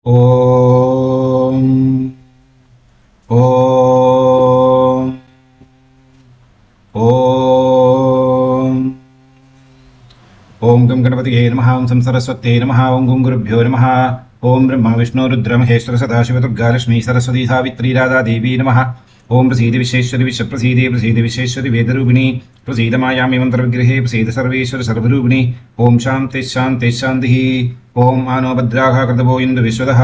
ஓம் ஓம் ஓம் ஓம் come கணபதியே நமः ஓம் some சரஸ்வத்யே நமः ஓம் கும் குருभ्यो நமः ஓம் பிரம்மா விஷ்ணு ருத்ர மகேஸ்வர சதாசிவ துர்கா லட்சுமி சரஸ்வதி சாவித்ரி ராதா தேவி நமः ஓம் பிரசீதி விஸ்வேஸ்வரி விஸ்வப்ரசீதே பிரசீதி விஸ்வேஸ்வரி வேதரூபிணி பிரசீத மாயாமி மந்திரவிக்கிரகே பிரசீத சர்வேஸ்வர சர்வரூபிணி ஓம் சாந்தி சாந்தி சாந்தி ஓம் ஆனோ பத்ராக கிருதவோ இந்து விஸ்வதः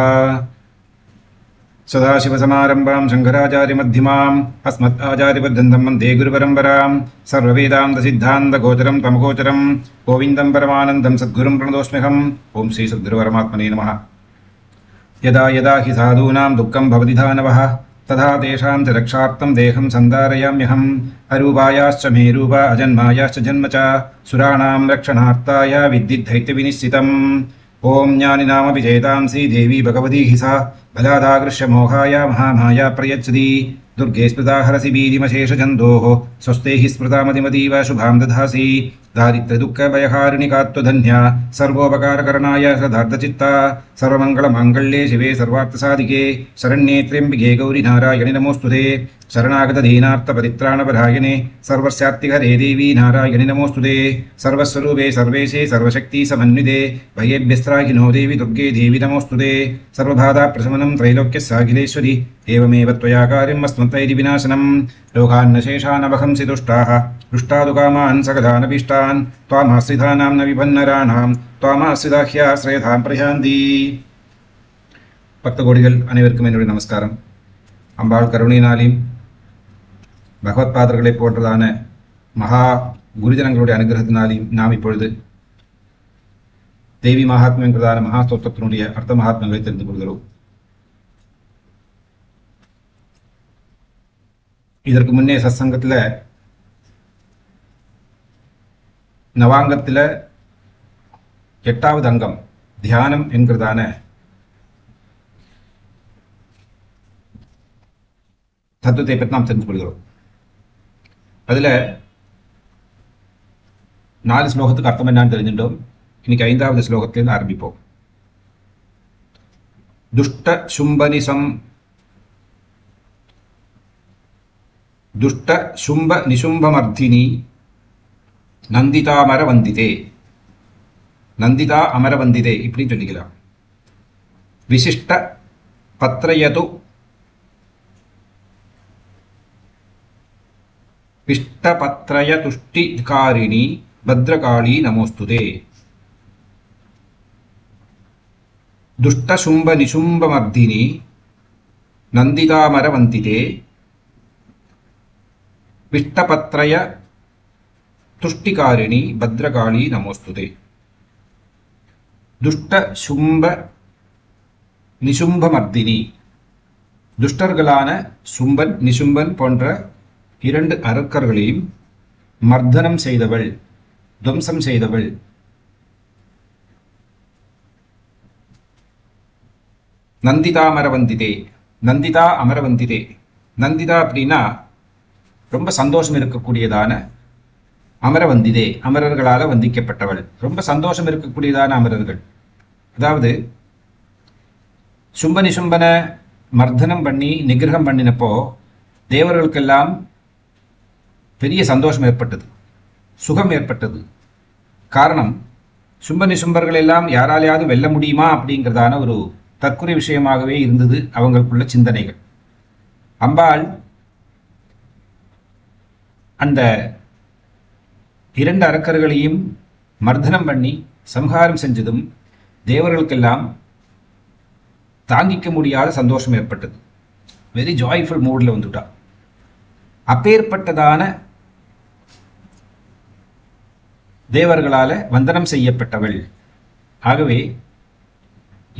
सदाशिवसमारम्भां शङ्कराचार्यमध्यमाम् अस्मदाचार्यपर्यन्तं वन्दे गुरुपरम्परां सर्ववेदान्तसिद्धान्तगोचरं तमगोचरं गोविन्दं परमानन्दं सद्गुरुं प्रणतोऽस्म्यहम् ॐ श्रीसद्गुरुपरमात्मने नमः। यदा यदा हि साधूनां दुःखं भवति दानवः तथा तेषां च रक्षार्थं देहं सन्धारयाम्यहम् अरूपायाश्च मे रूपा अजन्मायाश्च जन्म च सुराणां रक्षणार्थाय विद्युद्धैत्यविनिश्चितम् ओम ज्ञानिनामपि चेतांसि देवी भगवती हि सा बलादाकृष्य मोहाय महामाया प्रयच्छति दुर्गे स्मृता हरसि बीदिमशेषजन्तोः स्वस्ते हि स्मृता मतिमतीव शुभां दधासि दारिद्र्यदुःखभयहारिणिकात्वधन्या सर्वोपकारकरणाय सदार्थचित्ता सर्वमङ्गलमाङ्गल्ये शिवे सर्वार्थसाधिके शरण्ये त्र्यम्बिके गौरि नारायणि नमोऽस्तुते शरणागतदीनार्थपरित्राणपरायणे सर्वस्यात्तिहरे देवी नारायणि नमोऽस्तुते सर्वस्वरूपे सर्वेशे सर्वशक्ति समन्विते भयेभ्यस्त्राहिनो देवी दुर्गे देवी नमोऽस्तुते सर्वबाधाप्रशमनं त्रैलोक्यस्याखिलेश्वरि एवमेव त्वया कार्यम् अस्मत्तैर्विनाशनं लोकान्नशेषानवहंसि दुष्टाः दुष्टादुकामान् सकलानभीष्टान् त्वामाश्रितानां न विपन्नराणां त्वामाश्रिताह्याश्रयतां प्रयान्ति। பக்தகோடிகள் அனைவருக்கும் என்னுடைய நமஸ்காரம். அம்பாள் கருணையினாலையும் பகவத் பாதர்களைப் போன்றதான மகா குருஜனங்களுடைய அனுகிரகத்தினாலையும் நாம் இப்பொழுது தேவி மகாத்மியம் என்கிறதான மகா ஸ்தோத்திரத்தினுடைய அர்த்த மகாத்மங்களை தெரிந்து கொள்கிறோம். இதற்கு முன்னே சத்சங்கத்தில் நவாங்கத்தில் 8வது அங்கம் தியானம் என்கிறதான தத்துவத்தை பற்றி நாம் தெரிந்து கொள்கிறோம். அதில் 4 ஸ்லோகத்துக்கு அர்த்தம் என்னன்னு தெரிஞ்சிட்டோம். இன்னைக்கு 5வது ஸ்லோகத்திலிருந்து ஆரம்பிப்போம். துஷ்ட சும்ப நிசும்பமர்த்தினி நந்திதாமர வந்திதே, நந்திதா அமர வந்திதே இப்படி சொல்லிக்கலாம். விசிஷ்ட பத்ரயது பிஷ்டபத்ரய துஷ்டிகாரிணி பத்ரகாளி நமோஸ்துதே. துஷ்டசும்ப நிசும்பமர்தினி நந்திதாமர வந்திதே பிஷ்டபத்ரய துஷ்டிகாரிணி பத்ரகாளி நமோஸ்துதே. துஷ்டசும்ப நிசும்பமர்தினி, துஷ்டர்களான சும்பன் நிசும்பன் போன்ற 2 அரக்கர்களையும் மர்தனம் செய்தவள், துவம்சம் செய்தவள். நந்திதா அமரவந்திதே, நந்திதா அமரவந்திதே. நந்திதா அப்படின்னா ரொம்ப சந்தோஷம் இருக்கக்கூடியதான அமரவந்திதே, அமரர்களால் வந்திக்கப்பட்டவள், ரொம்ப சந்தோஷம் இருக்கக்கூடியதான அமரர்கள். அதாவது சும்ப நிசும்பனை மர்தனம் பண்ணி நிகிரகம் பண்ணினப்போ தேவர்களுக்கெல்லாம் பெரிய சந்தோஷம் ஏற்பட்டது, சுகம் ஏற்பட்டது. காரணம், சும்ப நிசும்பர்கள் எல்லாம் யாராலையாவது வெல்ல முடியுமா அப்படிங்கிறதான ஒரு தற்குறி விஷயமாகவே இருந்தது அவங்களுக்குள்ள சிந்தனைகள். அம்பாள் அந்த 2 அரக்கர்களையும் மர்தனம் பண்ணி சம்ஹாரம் செஞ்சதும் தேவர்களுக்கெல்லாம் தாங்கிக்க முடியாத சந்தோஷம் ஏற்பட்டது. வெரி ஜாய்ஃபுல் மூடில் வந்துட்டா. அப்பேற்பட்டதான தேவர்களால வந்தனம் செய்யப்பட்டவள். ஆகவே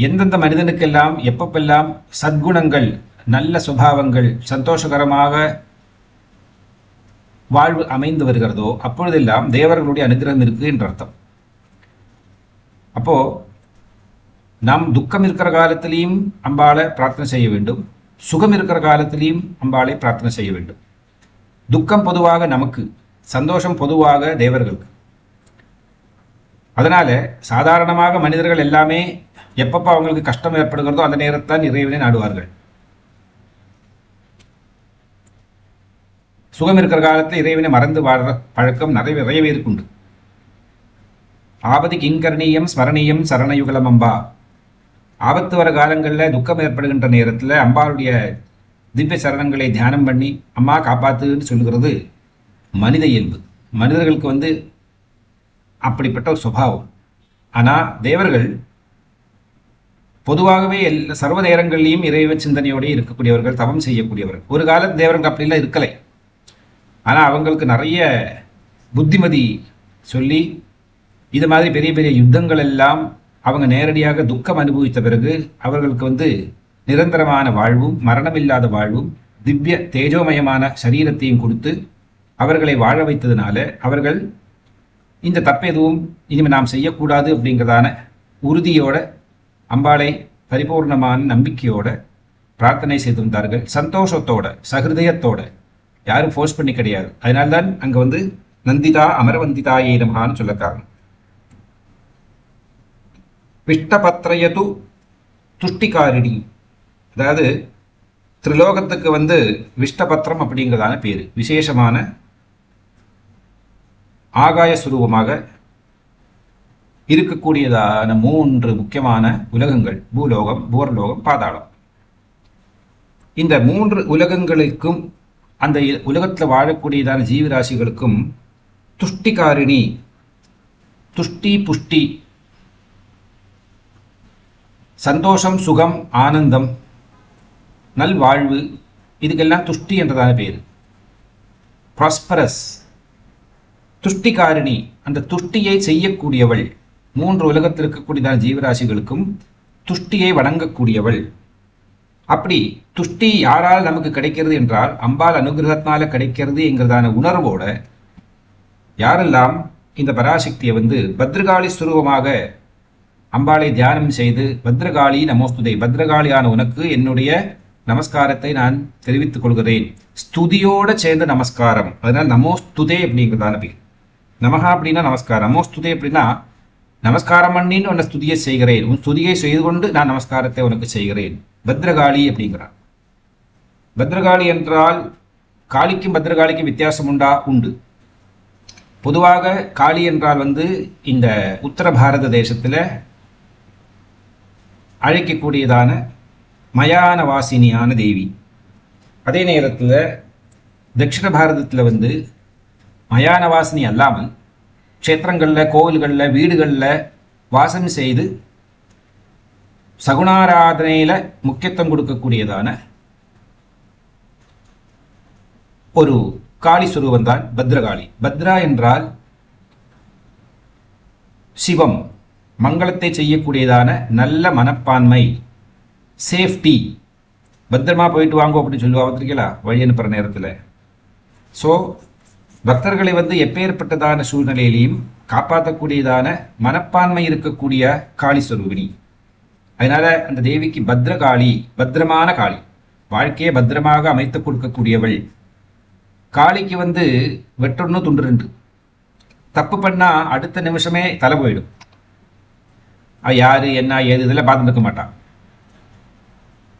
எந்தெந்த மனிதனுக்கெல்லாம் எப்பப்பெல்லாம் சத்குணங்கள், நல்ல சுபாவங்கள், சந்தோஷகரமாக வாழ்வு அமைந்து வருகிறதோ அப்பொழுதெல்லாம் தேவர்களுடைய அனுகிரகம் இருக்கு என்ற அர்த்தம். அப்போ நாம் துக்கம் இருக்கிற காலத்திலையும் அம்பாளை பிரார்த்தனை செய்ய வேண்டும், சுகம் இருக்கிற காலத்திலையும் அம்பாளை பிரார்த்தனை செய்ய வேண்டும். துக்கம் பொதுவாக நமக்கு, சந்தோஷம் பொதுவாக தேவர்களுக்கு. அதனால சாதாரணமாக மனிதர்கள் எல்லாமே எப்பப்போ அவங்களுக்கு கஷ்டம் ஏற்படுகிறதோ அந்த நேரத்தான் இறைவனை நாடுவார்கள். சுகம் இருக்கிற காலத்தில் இறைவனை மறந்து வாழ்ற பழக்கம் நிறையவே இருக்குண்டு. ஆபதி கிங்கரணீயம் ஸ்மரணீயம் சரணயுகலம் அம்பா. ஆபத்து வர காலங்களில் துக்கம் ஏற்படுகின்ற நேரத்தில் அம்பாளுடைய திவ்ய சரணங்களை தியானம் பண்ணி அம்மா காப்பாத்துன்னு சொல்லுகிறது மனித இயல்பு. மனிதர்களுக்கு அப்படிப்பட்ட ஒரு சுபாவம். ஆனால் தேவர்கள் பொதுவாகவே சர்வ நேரங்களிலையும் இறைவ சிந்தனையோடய இருக்கக்கூடியவர்கள், தவம் செய்யக்கூடியவர்கள். ஒரு காலத்து தேவர்கள் அப்படிலாம் இருக்கலை. ஆனால் அவங்களுக்கு நிறைய புத்திமதி சொல்லி இது மாதிரி பெரிய பெரிய யுத்தங்கள் எல்லாம் அவங்க நேரடியாக துக்கம் அனுபவித்த பிறகு அவர்களுக்கு நிரந்தரமான வாழ்வும் மரணமில்லாத வாழ்வும் திவ்ய தேஜோமயமான சரீரத்தையும் கொடுத்து அவர்களை வாழ வைத்ததுனால அவர்கள் இந்த தப்பு எதுவும் இனிமேல் நாம் செய்யக்கூடாது அப்படிங்கிறதான உறுதியோட அம்பாளை பரிபூர்ணமான நம்பிக்கையோட பிரார்த்தனை செய்து வந்தார்கள். சந்தோஷத்தோட சகிருதயத்தோட, யாரும் ஃபோர்ஸ் பண்ணி கிடையாது. அதனால்தான் அங்கே நந்திதா அமரவந்திதாயே நமகான்னு சொல்ல காரணம். விஷ்டபத்ரயது துஷ்டிகாரிணி, அதாவது திரிலோகத்துக்கு விஷ்டபத்திரம் அப்படிங்கிறதான பேர். விசேஷமான ஆகாய சுரூபமாக இருக்கக்கூடியதான 3 முக்கியமான உலகங்கள்: பூலோகம், பூர்லோகம், பாதாளம். இந்த 3 உலகங்களுக்கும் அந்த உலகத்தில் வாழக்கூடியதான ஜீவராசிகளுக்கும் துஷ்டிகாரிணி, துஷ்டி புஷ்டி, சந்தோஷம், சுகம், ஆனந்தம், நல்வாழ்வு, இதுக்கெல்லாம் துஷ்டி என்றதான பேர். ப்ராஸ்பரஸ், துஷ்டிகாரிணி, அந்த துஷ்டியை செய்யக்கூடியவள். 3 உலகத்தில் இருக்கக்கூடியதான ஜீவராசிகளுக்கும் துஷ்டியை வணங்கக்கூடியவள். அப்படி துஷ்டி யாரால் நமக்கு கிடைக்கிறது என்றால் அம்பாள் அனுகிரகத்தினால கிடைக்கிறது என்கிறதான உணர்வோட யாரெல்லாம் இந்த பராசக்தியை பத்ரகாளி ஸ்வரூபமாக அம்பாளை தியானம் செய்து பத்ரகாளி நமோஸ்துதே, பத்ரகாளியான உனக்கு என்னுடைய நமஸ்காரத்தை நான் தெரிவித்துக் கொள்கிறேன், ஸ்துதியோட சேர்ந்த நமஸ்காரம். அதனால் நமோஸ்துதே அப்படிங்கிறதான பேர். நமஹா அப்படின்னா நமஸ்காரம், நமோஸ்துதே அப்படின்னா நமஸ்காரம் பண்ணின்னு உன்னை ஸ்துதியை செய்கிறேன், உன் ஸ்துதியை செய்து கொண்டு நான் நமஸ்காரத்தை உனக்கு செய்கிறேன். பத்ரகாளி அப்படிங்கிறார். பத்ரகாளி என்றால் காளிக்கும் பத்ரகாளிக்கும் வித்தியாசம் உண்டு. பொதுவாக காளி என்றால் இந்த உத்தர பாரத தேசத்தில் அழைக்கக்கூடியதான மயான வாசினியான தேவி. அதே நேரத்தில் தட்சிண பாரதத்தில் மயான வாசினி அல்லாமல் க்ஷேத்திரங்களில், கோவில்களில், வீடுகளில் வாசம் செய்து சகுணாராதனையில் முக்கியத்துவம் கொடுக்கக்கூடியதான ஒரு காளி சுரூபம் தான் பத்ரகாளி. பத்ரா என்றால் சிவம், மங்களத்தை செய்யக்கூடியதான நல்ல மனப்பான்மை, சேஃப்டி. பத்திரமா போயிட்டு வாங்க அப்படின்னு சொல்லுவா பார்த்திருக்கீங்களா வழி அனுப்புகிற நேரத்தில். ஸோ பக்தர்களை எப்பேற்பட்டதான சூழ்நிலையிலையும் காப்பாற்றக்கூடியதான மனப்பான்மை இருக்கக்கூடிய காளி ஸ்வரூபிணி. அதனால அந்த தேவிக்கு பத்ரகாளி, பத்திரமான காளி, வாழ்க்கையை பத்திரமாக அமைத்து கொடுக்கக்கூடியவள். காளிக்கு வெட்டொன்னு துண்டு 2. தப்பு பண்ணா அடுத்த நிமிஷமே தலை போயிடும். யாரு என்ன ஏது இதெல்லாம் பார்த்துட்டு இருக்க மாட்டான்.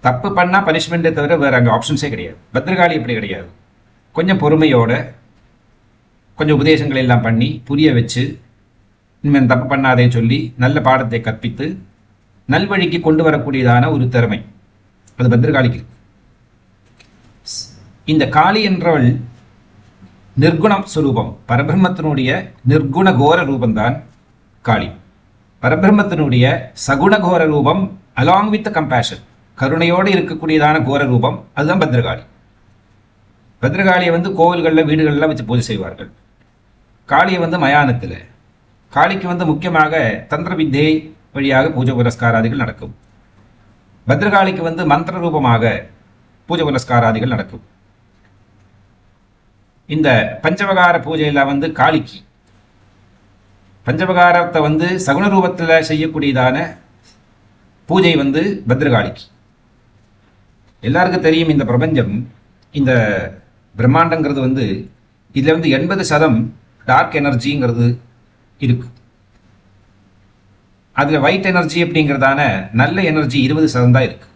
தப்பு பண்ணா பனிஷ்மெண்ட்டை தவிர வேற அங்கே ஆப்ஷன்ஸே கிடையாது. பத்ரகாளி அப்படி கிடையாது. கொஞ்சம் பொறுமையோட கொஞ்சம் உபதேசங்கள் எல்லாம் பண்ணி புரிய வச்சு இனிமேல் தப்பு பண்ணாதே சொல்லி நல்ல பாடத்தை கற்பித்து நல்வழிக்கு கொண்டு வரக்கூடியதான ஒரு திறமை அது பத்ரகாளிக்கு. இந்த காளி என்றவள் நிர்குணம் சுரூபம், பரபிரம்மத்தினுடைய நிர்குண கோர ரூபந்தான் காளி. பரபிரம்மத்தினுடைய சகுண கோர ரூபம் அலாங் வித் கம்பேஷன், கருணையோடு இருக்கக்கூடியதான கோர ரூபம் அதுதான் பத்ரகாளி. பத்ரகாளியை கோவில்களில், வீடுகளில் வச்சு பூஜை செய்வார்கள். காளியை மயானத்தில். காளிக்கு முக்கியமாக தந்திர வித்தை வழியாக பூஜை புரஸ்காராதிகள் நடக்கும். பத்ரகாளிக்கு மந்திர ரூபமாக பூஜை புரஸ்காராதிகள் நடக்கும். இந்த பஞ்சவகார பூஜையில் காளிக்கு, பஞ்சவகாரத்தை சகுன ரூபத்தில் செய்யக்கூடியதான பூஜை பத்ரகாளிக்கு. எல்லாருக்கும் தெரியும் இந்த பிரபஞ்சம், இந்த பிரம்மாண்டங்கிறது இதில் 80% டார்க் எனர்ஜிங்கிறது இருக்கு. அதில் ஒயிட் எனர்ஜி அப்படிங்கிறதான நல்ல எனர்ஜி 20% தான் இருக்குது.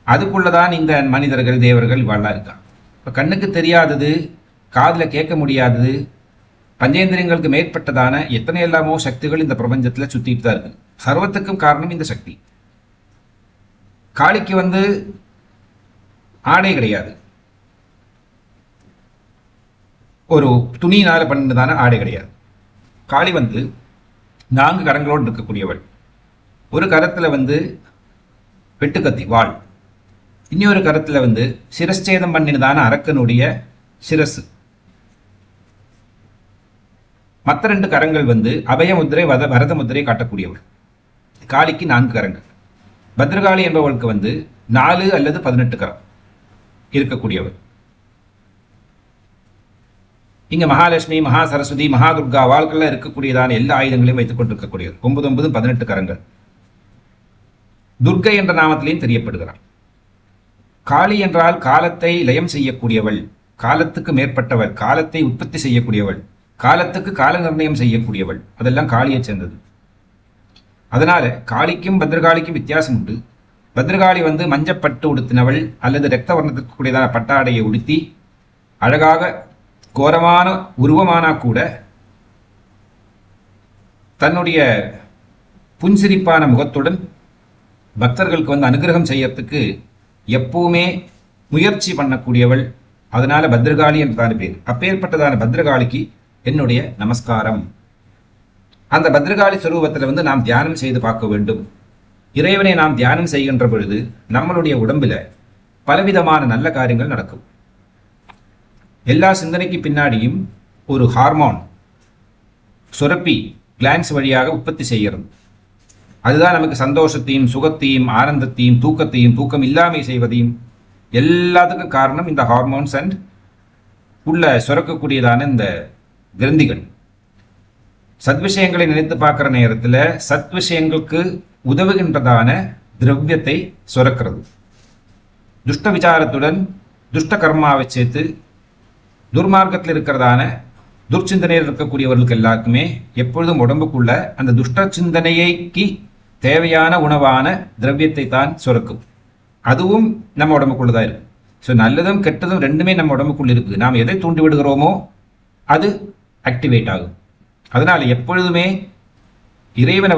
அதுக்குள்ளதான் இந்த மனிதர்கள் தேவர்கள் இவாள்லாம் இருக்காங்க. இப்போ கண்ணுக்கு தெரியாதது, காதில் கேட்க முடியாதது, பஞ்சேந்திரியங்களுக்கு மேற்பட்டதான எத்தனை எல்லாமோ சக்திகள் இந்த பிரபஞ்சத்தில் சுற்றிட்டு தான் இருக்கு. சர்வத்துக்கும் காரணம் இந்த சக்தி. காளிக்கு ஆடை கிடையாது, ஒரு துணியினால பண்ணதான ஆடை கிடையாது. காளி 4 கரங்களோடு இருக்கக்கூடியவள். ஒரு கரத்தில் வெட்டுக்கத்தி வாள், இன்னொரு கரத்தில் சிரச்சேதம் பண்ணினதான அரக்கனுடைய சிரசு. மற்ற 2 கரங்கள் அபயமுத்திரை வரத முத்திரை காட்டக்கூடியவள். காளிக்கு 4 கரங்கள். பத்ரகாளி என்பவளுக்கு 4 அல்லது 18 கரம் இருக்கக்கூடியவள். இங்க மகாலட்சுமி, மகா சரஸ்வதி, மகாதுர்கா வாழ்க்கையில் இருக்கக்கூடியதான எல்லா ஆயுதங்களையும் வைத்துக் கொண்டிருக்கக்கூடியவர். 9 9 18 கரங்கள். துர்கை என்ற நாமத்திலையும் தெரியப்படுகிறார். காளி என்றால் காலத்தை லயம் செய்யக்கூடியவள், காலத்துக்கு மேற்பட்டவள், காலத்தை உற்பத்தி செய்யக்கூடியவள், காலத்துக்கு கால நிர்ணயம் செய்யக்கூடியவள். அதெல்லாம் காளியை சேர்ந்தது. அதனால காளிக்கும் பத்ரகாளிக்கும் வித்தியாசம் உண்டு. பத்ரகாளி மஞ்சப்பட்டு உடுத்தினவள் அல்லது ரத்த வர்ணத்துக்கு கூடியதான பட்டாடையை உடுத்தி அழகாக கோரமான உருவமானா கூட தன்னுடைய புன்சிரிப்பான முகத்துடன் பக்தர்களுக்கு அனுகிரகம் செய்யறதுக்கு எப்பவுமே முயற்சி பண்ணக்கூடியவள். அதனால பத்ரகாளி என்றதான பேர். அப்பேற்பட்டதான பத்ரகாளிக்கு என்னுடைய நமஸ்காரம். அந்த பத்ரகாளி ஸ்வரூபத்தில் நாம் தியானம் செய்து பார்க்க வேண்டும். இறைவனை நாம் தியானம் செய்கின்ற பொழுது நம்மளுடைய உடம்புல பலவிதமான நல்ல காரியங்கள் நடக்கும். எல்லா சிந்தனைக்கு பின்னாடியும் ஒரு ஹார்மோன் சுரப்பி கிளான்ஸ் வழியாக உற்பத்தி செய்கிறது. அதுதான் நமக்கு சந்தோஷத்தையும் சுகத்தையும் ஆனந்தத்தையும் தூக்கத்தையும் தூக்கம் இல்லாமல் செய்வதையும் எல்லாத்துக்கும் காரணம் இந்த ஹார்மோன்ஸ் அண்ட் உள்ள சுரக்கக்கூடியதான இந்த கிரந்திகள். சத்விஷயங்களை நினைத்து பார்க்குற நேரத்தில் சத் விஷயங்களுக்கு உதவுகின்றதான திரவியத்தை சுரக்கிறது. துஷ்ட விசாரத்துடன் துஷ்ட கர்மாவை சேர்த்து துர்மார்க்கத்தில் இருக்கிறதான துர்ச்சிந்தனையில் இருக்கக்கூடியவர்களுக்கு எல்லாருக்குமே எப்பொழுதும் உடம்புக்குள்ள அந்த துஷ்ட சிந்தனைக்கு தேவையான உணவான திரவியத்தை தான் சுரக்கும். அதுவும் நம்ம உடம்புக்குள்ளதான் இருக்கு. ஸோ நல்லதும் கெட்டதும் ரெண்டுமே நம்ம உடம்புக்குள்ள இருக்குது. நாம் எதை தூண்டி விடுகிறோமோ அது ஆக்டிவேட் ஆகும். அதனால எப்பொழுதுமே இறைவனை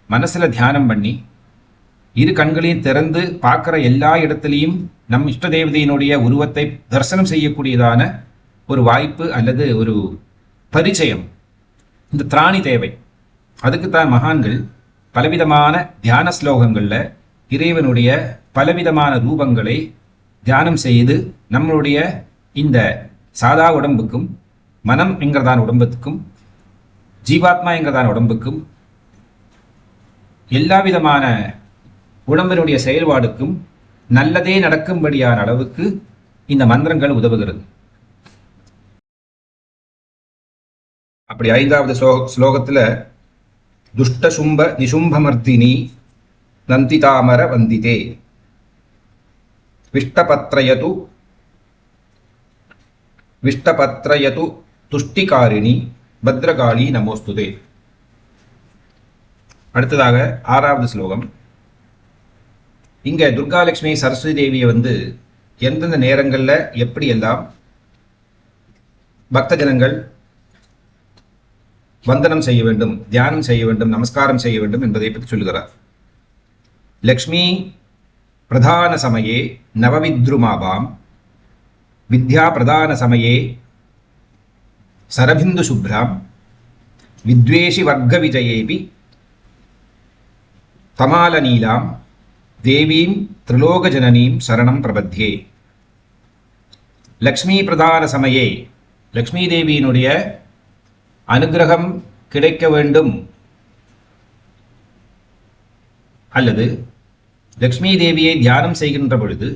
மனசில் தியானம் பண்ணி 2 கண்களையும் திறந்து பார்க்குற எல்லா இடத்துலையும் நம் இஷ்ட தேவதையினுடைய உருவத்தை தரிசனம் செய்யக்கூடியதான ஒரு வாய்ப்பு அல்லது ஒரு பரிச்சயம், இந்த திராணி தேவை. அதுக்குத்தான் மகான்கள் பலவிதமான தியான ஸ்லோகங்களில் இறைவனுடைய பலவிதமான ரூபங்களை தியானம் செய்து நம்மளுடைய இந்த சாதா உடம்புக்கும் மனம் என்கிறதான உடம்புக்கும் ஜீவாத்மா என்கிறதான உடம்புக்கும் எல்லா விதமான உடம்பினுடைய செயல்பாடுக்கும் நல்லதே நடக்கும்படியான அளவுக்கு இந்த மந்திரங்கள் உதவுகிறது. அப்படி 5வது ஸ்லோகத்தில் துஷ்ட சும்ப நிசும்பமர்த்தினி நந்திதாமர வந்திதே விஷ்டபத்ரயது துஷ்டிகாரிணி பத்ரகாளி நமோஸ்துதே. அடுத்ததாக 6வது ஸ்லோகம். இங்க துர்காலட்சுமி சரஸ்வதி தேவியை எந்தெந்த நேரங்களில் எப்படியெல்லாம் பக்த ஜனங்கள் வந்தனம் செய்ய வேண்டும், தியானம் செய்ய வேண்டும், நமஸ்காரம் செய்ய வேண்டும் என்பதை பற்றி சொல்லுகிறார். லக்ஷ்மி பிரதான சமயே நவவித்ருமாபாம் வித்யா பிரதான சமயே சரபிந்து சுப்ராம் வித்வேஷி வர்க்க விஜயேபி தமால நீலாம் தேவீம் திரிலோக ஜனனீம் சரணம் பிரபத்யே. லக்ஷ்மி பிரதான சமயே, லக்ஷ்மி தேவியினுடைய அனுகிரகம் கிடைக்க வேண்டும் அல்லது லக்ஷ்மி தேவியை தியானம் செய்கின்ற பொழுது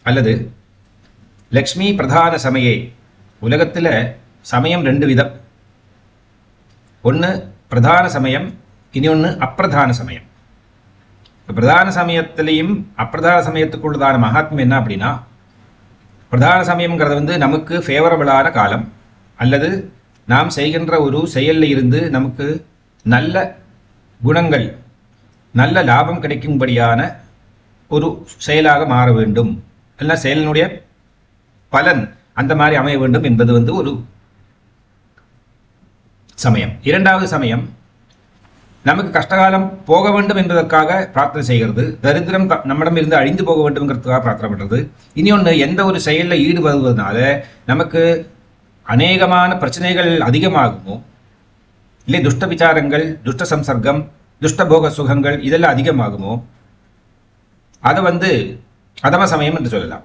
அல்லது லக்ஷ்மி பிரதான சமயே, உலகத்தில் சமயம் 2 விதம். ஒன்று பிரதான சமயம், இனி ஒன்று அப்பிரதான சமயம். பிரதான சமயத்திலையும் அப்பிரதான சமயத்துக்குள்ளதான மகாத்மியம் என்ன அப்படின்னா, பிரதான சமயம்ங்கிறது நமக்கு ஃபேவரபிளான காலம் அல்லது நாம் செய்கின்ற ஒரு செயலில் இருந்து நமக்கு நல்ல குணங்கள், நல்ல லாபம் கிடைக்கும்படியான ஒரு செயலாக மாற வேண்டும், இல்லைன்னா செயலினுடைய பலன் அந்த மாதிரி அமைய வேண்டும் என்பது ஒரு சமயம். இரண்டாவது சமயம், நமக்கு கஷ்டகாலம் போக வேண்டும் என்பதற்காக பிரார்த்தனை செய்கிறது, தரித்திரம் நம்மிடம் இருந்து அழிந்து போக வேண்டும்ங்கிறதுக்காக பிரார்த்தனை பண்ணுறது. இனி ஒன்று, எந்த ஒரு செயலில் ஈடுபடுவதனால நமக்கு அநேகமான பிரச்சனைகள் அதிகமாகுமோ, இல்லை துஷ்ட விசாரங்கள், துஷ்ட சம்சர்க்கம், துஷ்ட போக சுகங்கள் இதெல்லாம் அதிகமாகுமோ, அதை அதம சமயம் என்று சொல்லலாம்.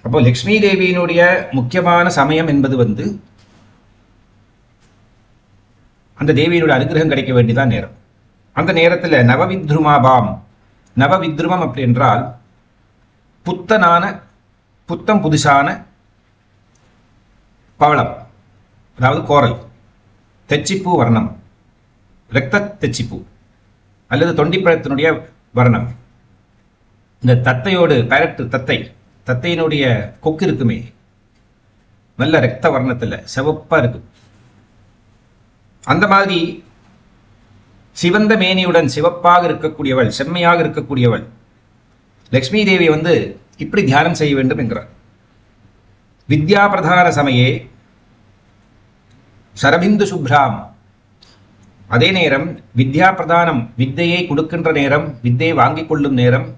அப்போ லக்ஷ்மி தேவியினுடைய முக்கியமான சமயம் என்பது அந்த தேவியினுடைய அனுகிரகம் கிடைக்க வேண்டியதான் நேரம். அந்த நேரத்தில் நவவித்ருமாபாம், நவவித்ருமம் அப்படி என்றால் புத்தம் புதுசான பவளம், அதாவது கோரல், தெச்சிப்பூ வர்ணம், இரத்த தெச்சிப்பூ அல்லது தொண்டிப்பழத்தினுடைய வர்ணம். இந்த தத்தையோடு பேரட்டு தத்தையினுடைய கொக்கு இருக்குமே, நல்ல இரத்த வர்ணத்தில் சிவப்பா இருக்கு. அந்த மாதிரி சிவந்த மேனியுடன் சிவப்பாக இருக்கக்கூடியவள், செம்மையாக இருக்கக்கூடியவள் லக்ஷ்மி தேவி இப்படி தியானம் செய்ய வேண்டும் என்கிறார். வித்யா பிரதான சமயே சரபிந்து சுப்ராம், அதே நேரம் வித்யா பிரதானம், வித்தையை கொடுக்கின்ற நேரம், வித்தையை வாங்கிக் கொள்ளும் நேரம்,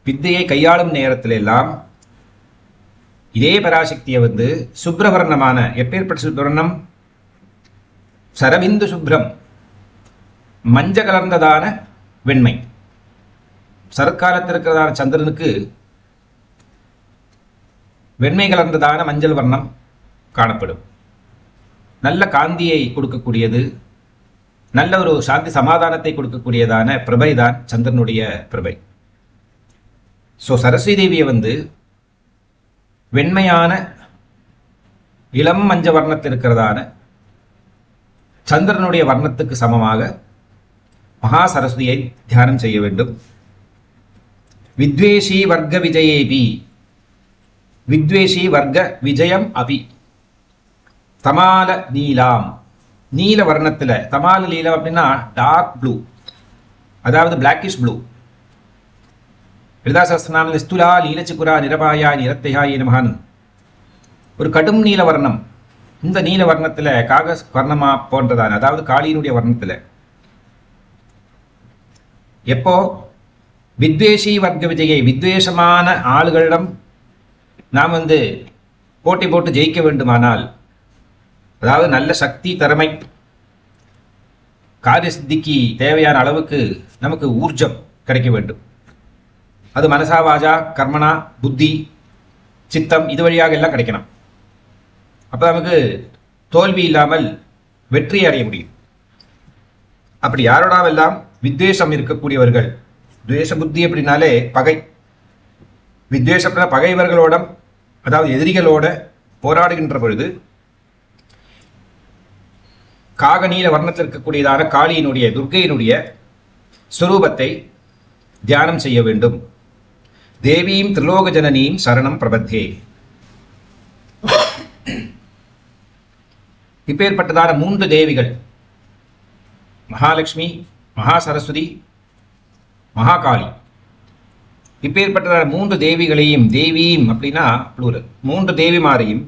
வித்தையை கையாளும் நேரத்தில் எல்லாம் இதே பராசக்தியை சுப்ரவர்ணமான, எப்பேற்பட்ட சுப்ரவர்ணம், சரபிந்து சுப்ரம், மஞ்ச கலர்ந்ததான வெண்மை. சரத்காலத்தில் இருக்கிறதான சந்திரனுக்கு வெண்மை கலர்ந்ததான மஞ்சள் வர்ணம் காணப்படும். நல்ல காந்தியை கொடுக்கக்கூடியது, நல்ல ஒரு சாந்தி சமாதானத்தை கொடுக்கக்கூடியதான பிரபை தான் சந்திரனுடைய பிரபை. ஸோ சரஸ்வதி தேவியை வெண்மையான இளம் மஞ்ச வர்ணத்தில் இருக்கிறதான சந்திரனுடைய வர்ணத்துக்கு சமமாக மகா சரஸ்வதியை தியானம் செய்ய வேண்டும். வித்வேஷி வர்க்க விஜயேபி, வித்வேஷி வர்க்க விஜயம் அபி தமால நீலாம், நீல வர்ணத்தில், தமால நீலம் அப்படின்னா டார்க் ப்ளூ, அதாவது பிளாக்கிஷ் ப்ளூ. லலிதாசஹஸ்ரநாம நிஸ்துலா நீலச்சிகுரா நிரபாயா நிரத்தையாய நமஹான், ஒரு கடும் நீல வர்ணம். இந்த நீல வர்ணத்தில் காகஸ் வர்ணமா போன்றதான, அதாவது காளியினுடைய வர்ணத்தில் எப்போ வித்வேஷி வர்க்க விஜயை, வித்வேஷமான ஆளுகளிடம் நாம் போட்டி போட்டு ஜெயிக்க வேண்டுமானால், அதாவது நல்ல சக்தி திறமை, காரிய சித்திக்கு தேவையான அளவுக்கு நமக்கு ஊர்ஜம் கிடைக்க வேண்டும். அது மனசா வாஜா கர்மனா புத்தி சித்தம் இது வழியாக எல்லாம் கிடைக்கணும். அப்போ நமக்கு தோல்வி இல்லாமல் வெற்றி அடைய முடியும். அப்படி யாரோடாவெல்லாம் வித்வேஷம் இருக்கக்கூடியவர்கள், துவேஷ புத்தி அப்படின்னாலே பகை, வித்வேஷம் பகைவர்களோட, அதாவது எதிரிகளோட போராடுகின்ற பொழுது காகநீல வர்ணத்தில் இருக்கக்கூடியதான காளியினுடைய, துர்க்கையினுடைய ஸ்வரூபத்தை தியானம் செய்ய வேண்டும். தேவீம் திரிலோக ஜனனீம் சரணம் பிரபத்தே. இப்பேற்பட்டதான 3 தேவிகள், மகாலட்சுமி, மகா சரஸ்வதி, மகாகாளி, இப்பேற்பட்டதான 3 தேவிகளையும், தேவீம் அப்படின்னா ப்ளூரல், 3 தேவிமாரையும்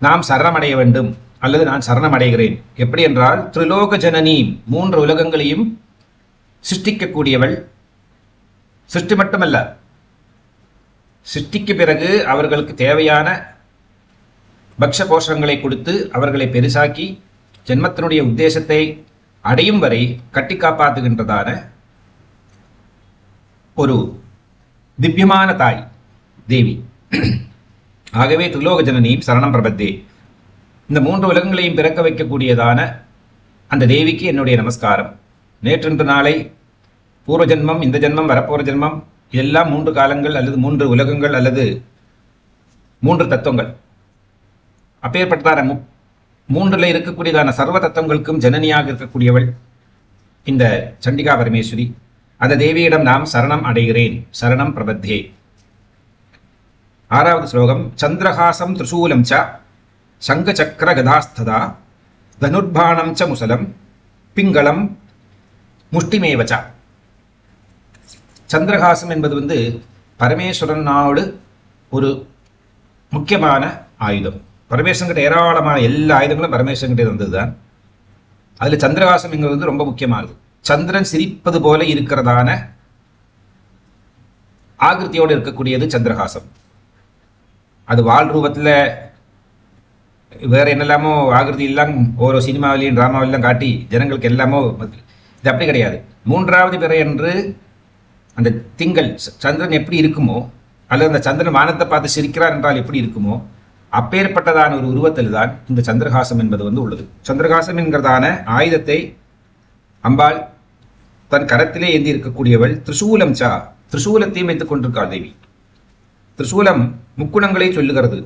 நாம் சரணமடைய வேண்டும், அல்லது நான் சரணமடைகிறேன். எப்படி என்றால், திரிலோக ஜனனீம், 3 உலகங்களையும் சிருஷ்டிக்கக்கூடியவள். சிருஷ்டி மட்டுமல்ல, சிருஷ்டிக்கு பிறகு அவர்களுக்கு தேவையான பக்ஷ போஷங்களை கொடுத்து அவர்களை பெருசாக்கி ஜென்மத்தினுடைய உத்தேசத்தை அடையும் வரை கட்டி காப்பாற்றுகின்றதான ஒரு திவ்யமான தாய் தேவி. ஆகவே திரிலோக ஜனனீம் சரணம் பிரபத்தே. இந்த 3 உலகங்களையும் பிறக்க வைக்கக்கூடியதான அந்த தேவிக்கு என்னுடைய நமஸ்காரம். நேற்றென்று நாளை, பூர்வ ஜென்மம், இந்த ஜென்மம், வரப்போகிற ஜென்மம், எல்லாம் 3 காலங்கள் அல்லது 3 உலகங்கள் அல்லது 3 தத்துவங்கள். அப்பேற்பட்டதான 3ல் இருக்கக்கூடியதான சர்வ தத்துவங்களுக்கும் ஜனனியாக இருக்கக்கூடியவள் இந்த சண்டிகா பரமேஸ்வரி. அந்த தேவியிடம் நாம் சரணம் அடைகிறேன், சரணம் பிரபத்தே. 6வது ஸ்லோகம். சந்திரஹாசம் திரிசூலம் ச சங்க சக்கர கதாஸ்ததா தனுர்பாணம் ச முசலம் பிங்களம் முஷ்டிமேவச்சா. சந்திரஹாசம் என்பது பரமேஸ்வரனோடு ஒரு முக்கியமான ஆயுதம். பரமேஸ்வரன்கிட்ட ஏராளமான எல்லா ஆயுதங்களும் பரமேஸ்வரன்கிட்ட இருந்தது தான். அதில் சந்திரஹாசம் என்கிறது ரொம்ப முக்கியமானது. சந்திரன் சிரிப்பது போல இருக்கிறதான ஆகிருத்தியோடு இருக்கக்கூடியது சந்திரஹாசம். அது வால் ரூபத்தில் வேற என்னெல்லாமோ ஆகிருதி எல்லாம் ஓரோ சினிமாவிலையும் டிராமாவிலாம் காட்டி ஜனங்களுக்கு எல்லாமோ இது அப்படி கிடையாது. மூன்றாவது பிறை என்று அந்த திங்கள் சந்திரன் எப்படி இருக்குமோ, அல்லது அந்த சந்திரன் வானத்தை பார்த்து சிரிக்கிறார் என்றால் எப்படி இருக்குமோ, அப்பேற்பட்டதான ஒரு உருவத்தில் தான் இந்த சந்திரஹாசம் என்பது உள்ளது. சந்திரஹாசம் என்கிறதான ஆயுதத்தை அம்பாள் தன் கரத்திலே ஏந்தி இருக்கக்கூடியவள். திரிசூலம் சா, திரிசூலத்தையும் வைத்துக் கொண்டிருக்காள் தேவி. திரிசூலம் முக்குணங்களை சொல்லுகிறது.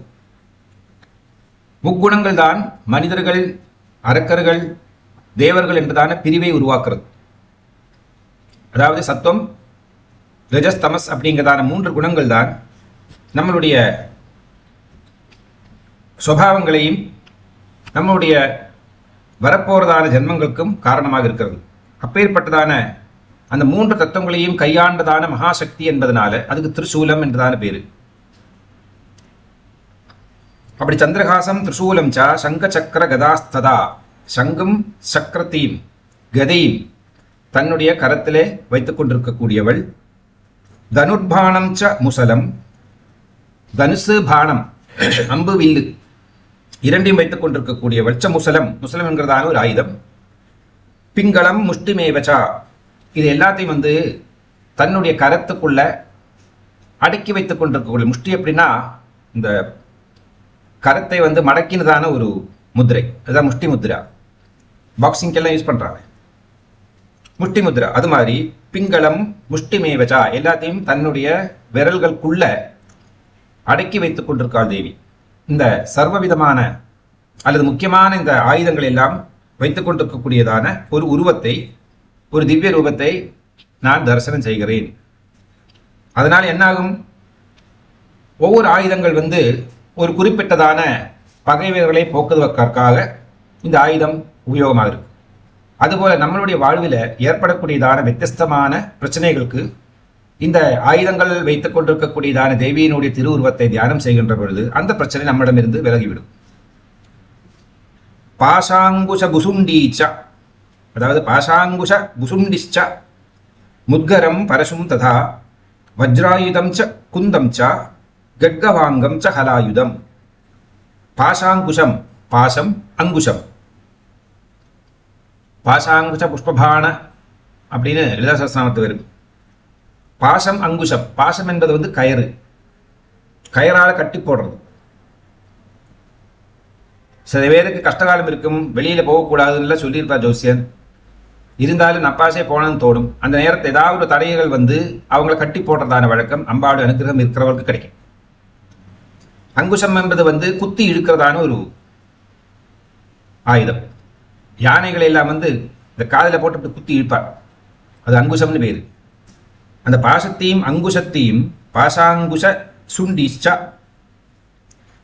முக்குணங்கள் தான் மனிதர்கள், அரக்கர்கள், தேவர்கள் என்றதான பிரிவை உருவாக்குறது. அதாவது சத்துவம், ரஜஸ், தமஸ் அப்படிங்கிறதான 3 குணங்கள் தான் நம்மளுடைய சுபாவங்களையும் நம்முடைய வரப்போறதான ஜென்மங்களுக்கும் காரணமாக இருக்கிறது. அப்பேற்பட்டதான அந்த 3 தத்துவங்களையும் கையாண்டதான மகாசக்தி என்பதனால அதுக்கு திரிசூலம் என்றதான பேரு. அப்படி சந்திரஹாசம் திரிசூலம் சா சங்க சக்கர கதாஸ்ததா, சங்கும் சக்கரத்தையும் கதையும் தன்னுடைய கரத்திலே வைத்துக் கொண்டிருக்கக்கூடியவள். தனுர்பாணம் ச முசலம், தனுசு பானம் அம்பு வில்லு இரண்டையும் வைத்துக் கொண்டிருக்கக்கூடியவள். ச முசலம், முசலம் என்கிறதான ஒரு ஆயுதம். பிங்களம் முஷ்டிமேவச்சா, இது எல்லாத்தையும் தன்னுடைய கரத்துக்குள்ள அடக்கி வைத்துக் கொண்டிருக்கக்கூடிய. முஷ்டி அப்படின்னா இந்த கரத்தை மடக்கினதான ஒரு முத்திரை, அதுதான் முஷ்டி முத்ரா. பாக்ஸிங்கெல்லாம் யூஸ் பண்றாங்க முஷ்டி முத்ரா. அது மாதிரி பிங்களம் முஷ்டிமேவச்சா, எல்லாத்தையும் தன்னுடைய விரல்களுக்குள்ள அடக்கி வைத்துக் கொண்டிருக்காள் தேவி. இந்த சர்வவிதமான அல்லது முக்கியமான இந்த ஆயுதங்கள் எல்லாம் வைத்துக் கொண்டிருக்கக்கூடியதான ஒரு உருவத்தை, ஒரு திவ்ய ரூபத்தை நான் தரிசனம் செய்கிறேன். அதனால் என்னாகும், ஒவ்வொரு ஆயுதங்கள் ஒரு குறிப்பிட்டதான பகைவர்களை போக்குவதற்காக இந்த ஆயுதம் உபயோகமாக இருக்கு. அதுபோல நம்மளுடைய வாழ்வில் ஏற்படக்கூடியதான வித்தியஸ்தமான பிரச்சனைகளுக்கு இந்த ஆயுதங்கள் வைத்துக் கொண்டிருக்கக்கூடியதான தேவியினுடைய திருவுருவத்தை தியானம் செய்கின்ற பொழுது அந்த பிரச்சனை நம்மிடமிருந்து விலகிவிடும். பாசாங்குஷ புசுண்டீச்ச, அதாவது பாசாங்குஷ புசுண்டிச்ச முத்கரம் பரசும் ததா வஜ்ராயுதம் ச குந்தம் ச கட்கவாங்கம் ச ஹலாயுதம். பாசாங்குஷம், பாசம், அங்குஷம். பாசாங்குஷ புஷ்பபான அப்படின்னு லலிதா சஹஸ்ரநாமத்து வரும். பாசம், அங்குஷம். பாசம் என்பது கயிறு, கயிறால கட்டி போடுறது. சில பேருக்கு கஷ்டகாலம் இருக்கும், வெளியில போகக்கூடாதுன்னு சொல்லியிருப்பார் ஜோசியன். இருந்தாலும் நப்பாசே போனன்னு தோடும். அந்த நேரத்தை ஏதாவது ஒரு தடைகள் அவங்கள கட்டி போடுறதான வழக்கம் அம்பாடு அனுகிரகம் இருக்கிறவர்களுக்கு கிடைக்கும். அங்குஷம் என்பது குத்தி இழுக்கிறதான ஒரு ஆயுதம். யானைகளை எல்லாம் இந்த காதில் போட்டு குத்தி இழுப்பார், அது அங்குஷம்னு பேரு. அந்த பாசத்தையும் அங்குஷத்தையும் பாசாங்குஷ சுண்டிச்ச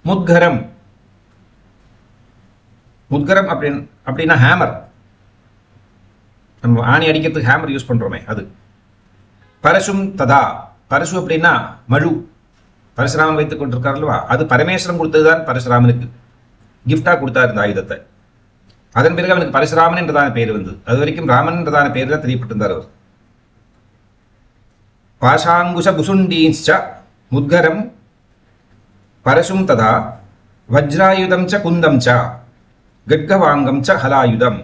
முத்கரம். முத்கரம் அப்படின்னா ஹேமர், நம்ம ஆணி அடிக்கிறதுக்கு ஹேமர் யூஸ் பண்றோமே அது. பரசும் ததா, பரசு அப்படின்னா மழு, பரசுராமன் வைத்துக் கொண்டிருக்கார் அல்லவா, அது பரமேஸ்வரன் கொடுத்ததுதான் பரசுராமனுக்கு கிஃப்டா கொடுத்தார் இந்த ஆயுதத்தை. அதன் பிறகு அவனுக்கு பரசுராமன் என்றதான பேர் அது வரைக்கும் ராமன் என்றதான பேர் தான் தெரியப்பட்டிருந்தார் அவர். பாசாங்குஷ புசுண்டீச்ச முத்கரம் பரசும் ததா வஜ்ராயுதம் ச குந்தம் ச கட்கவாங்கம் ச ஹலாயுதம்.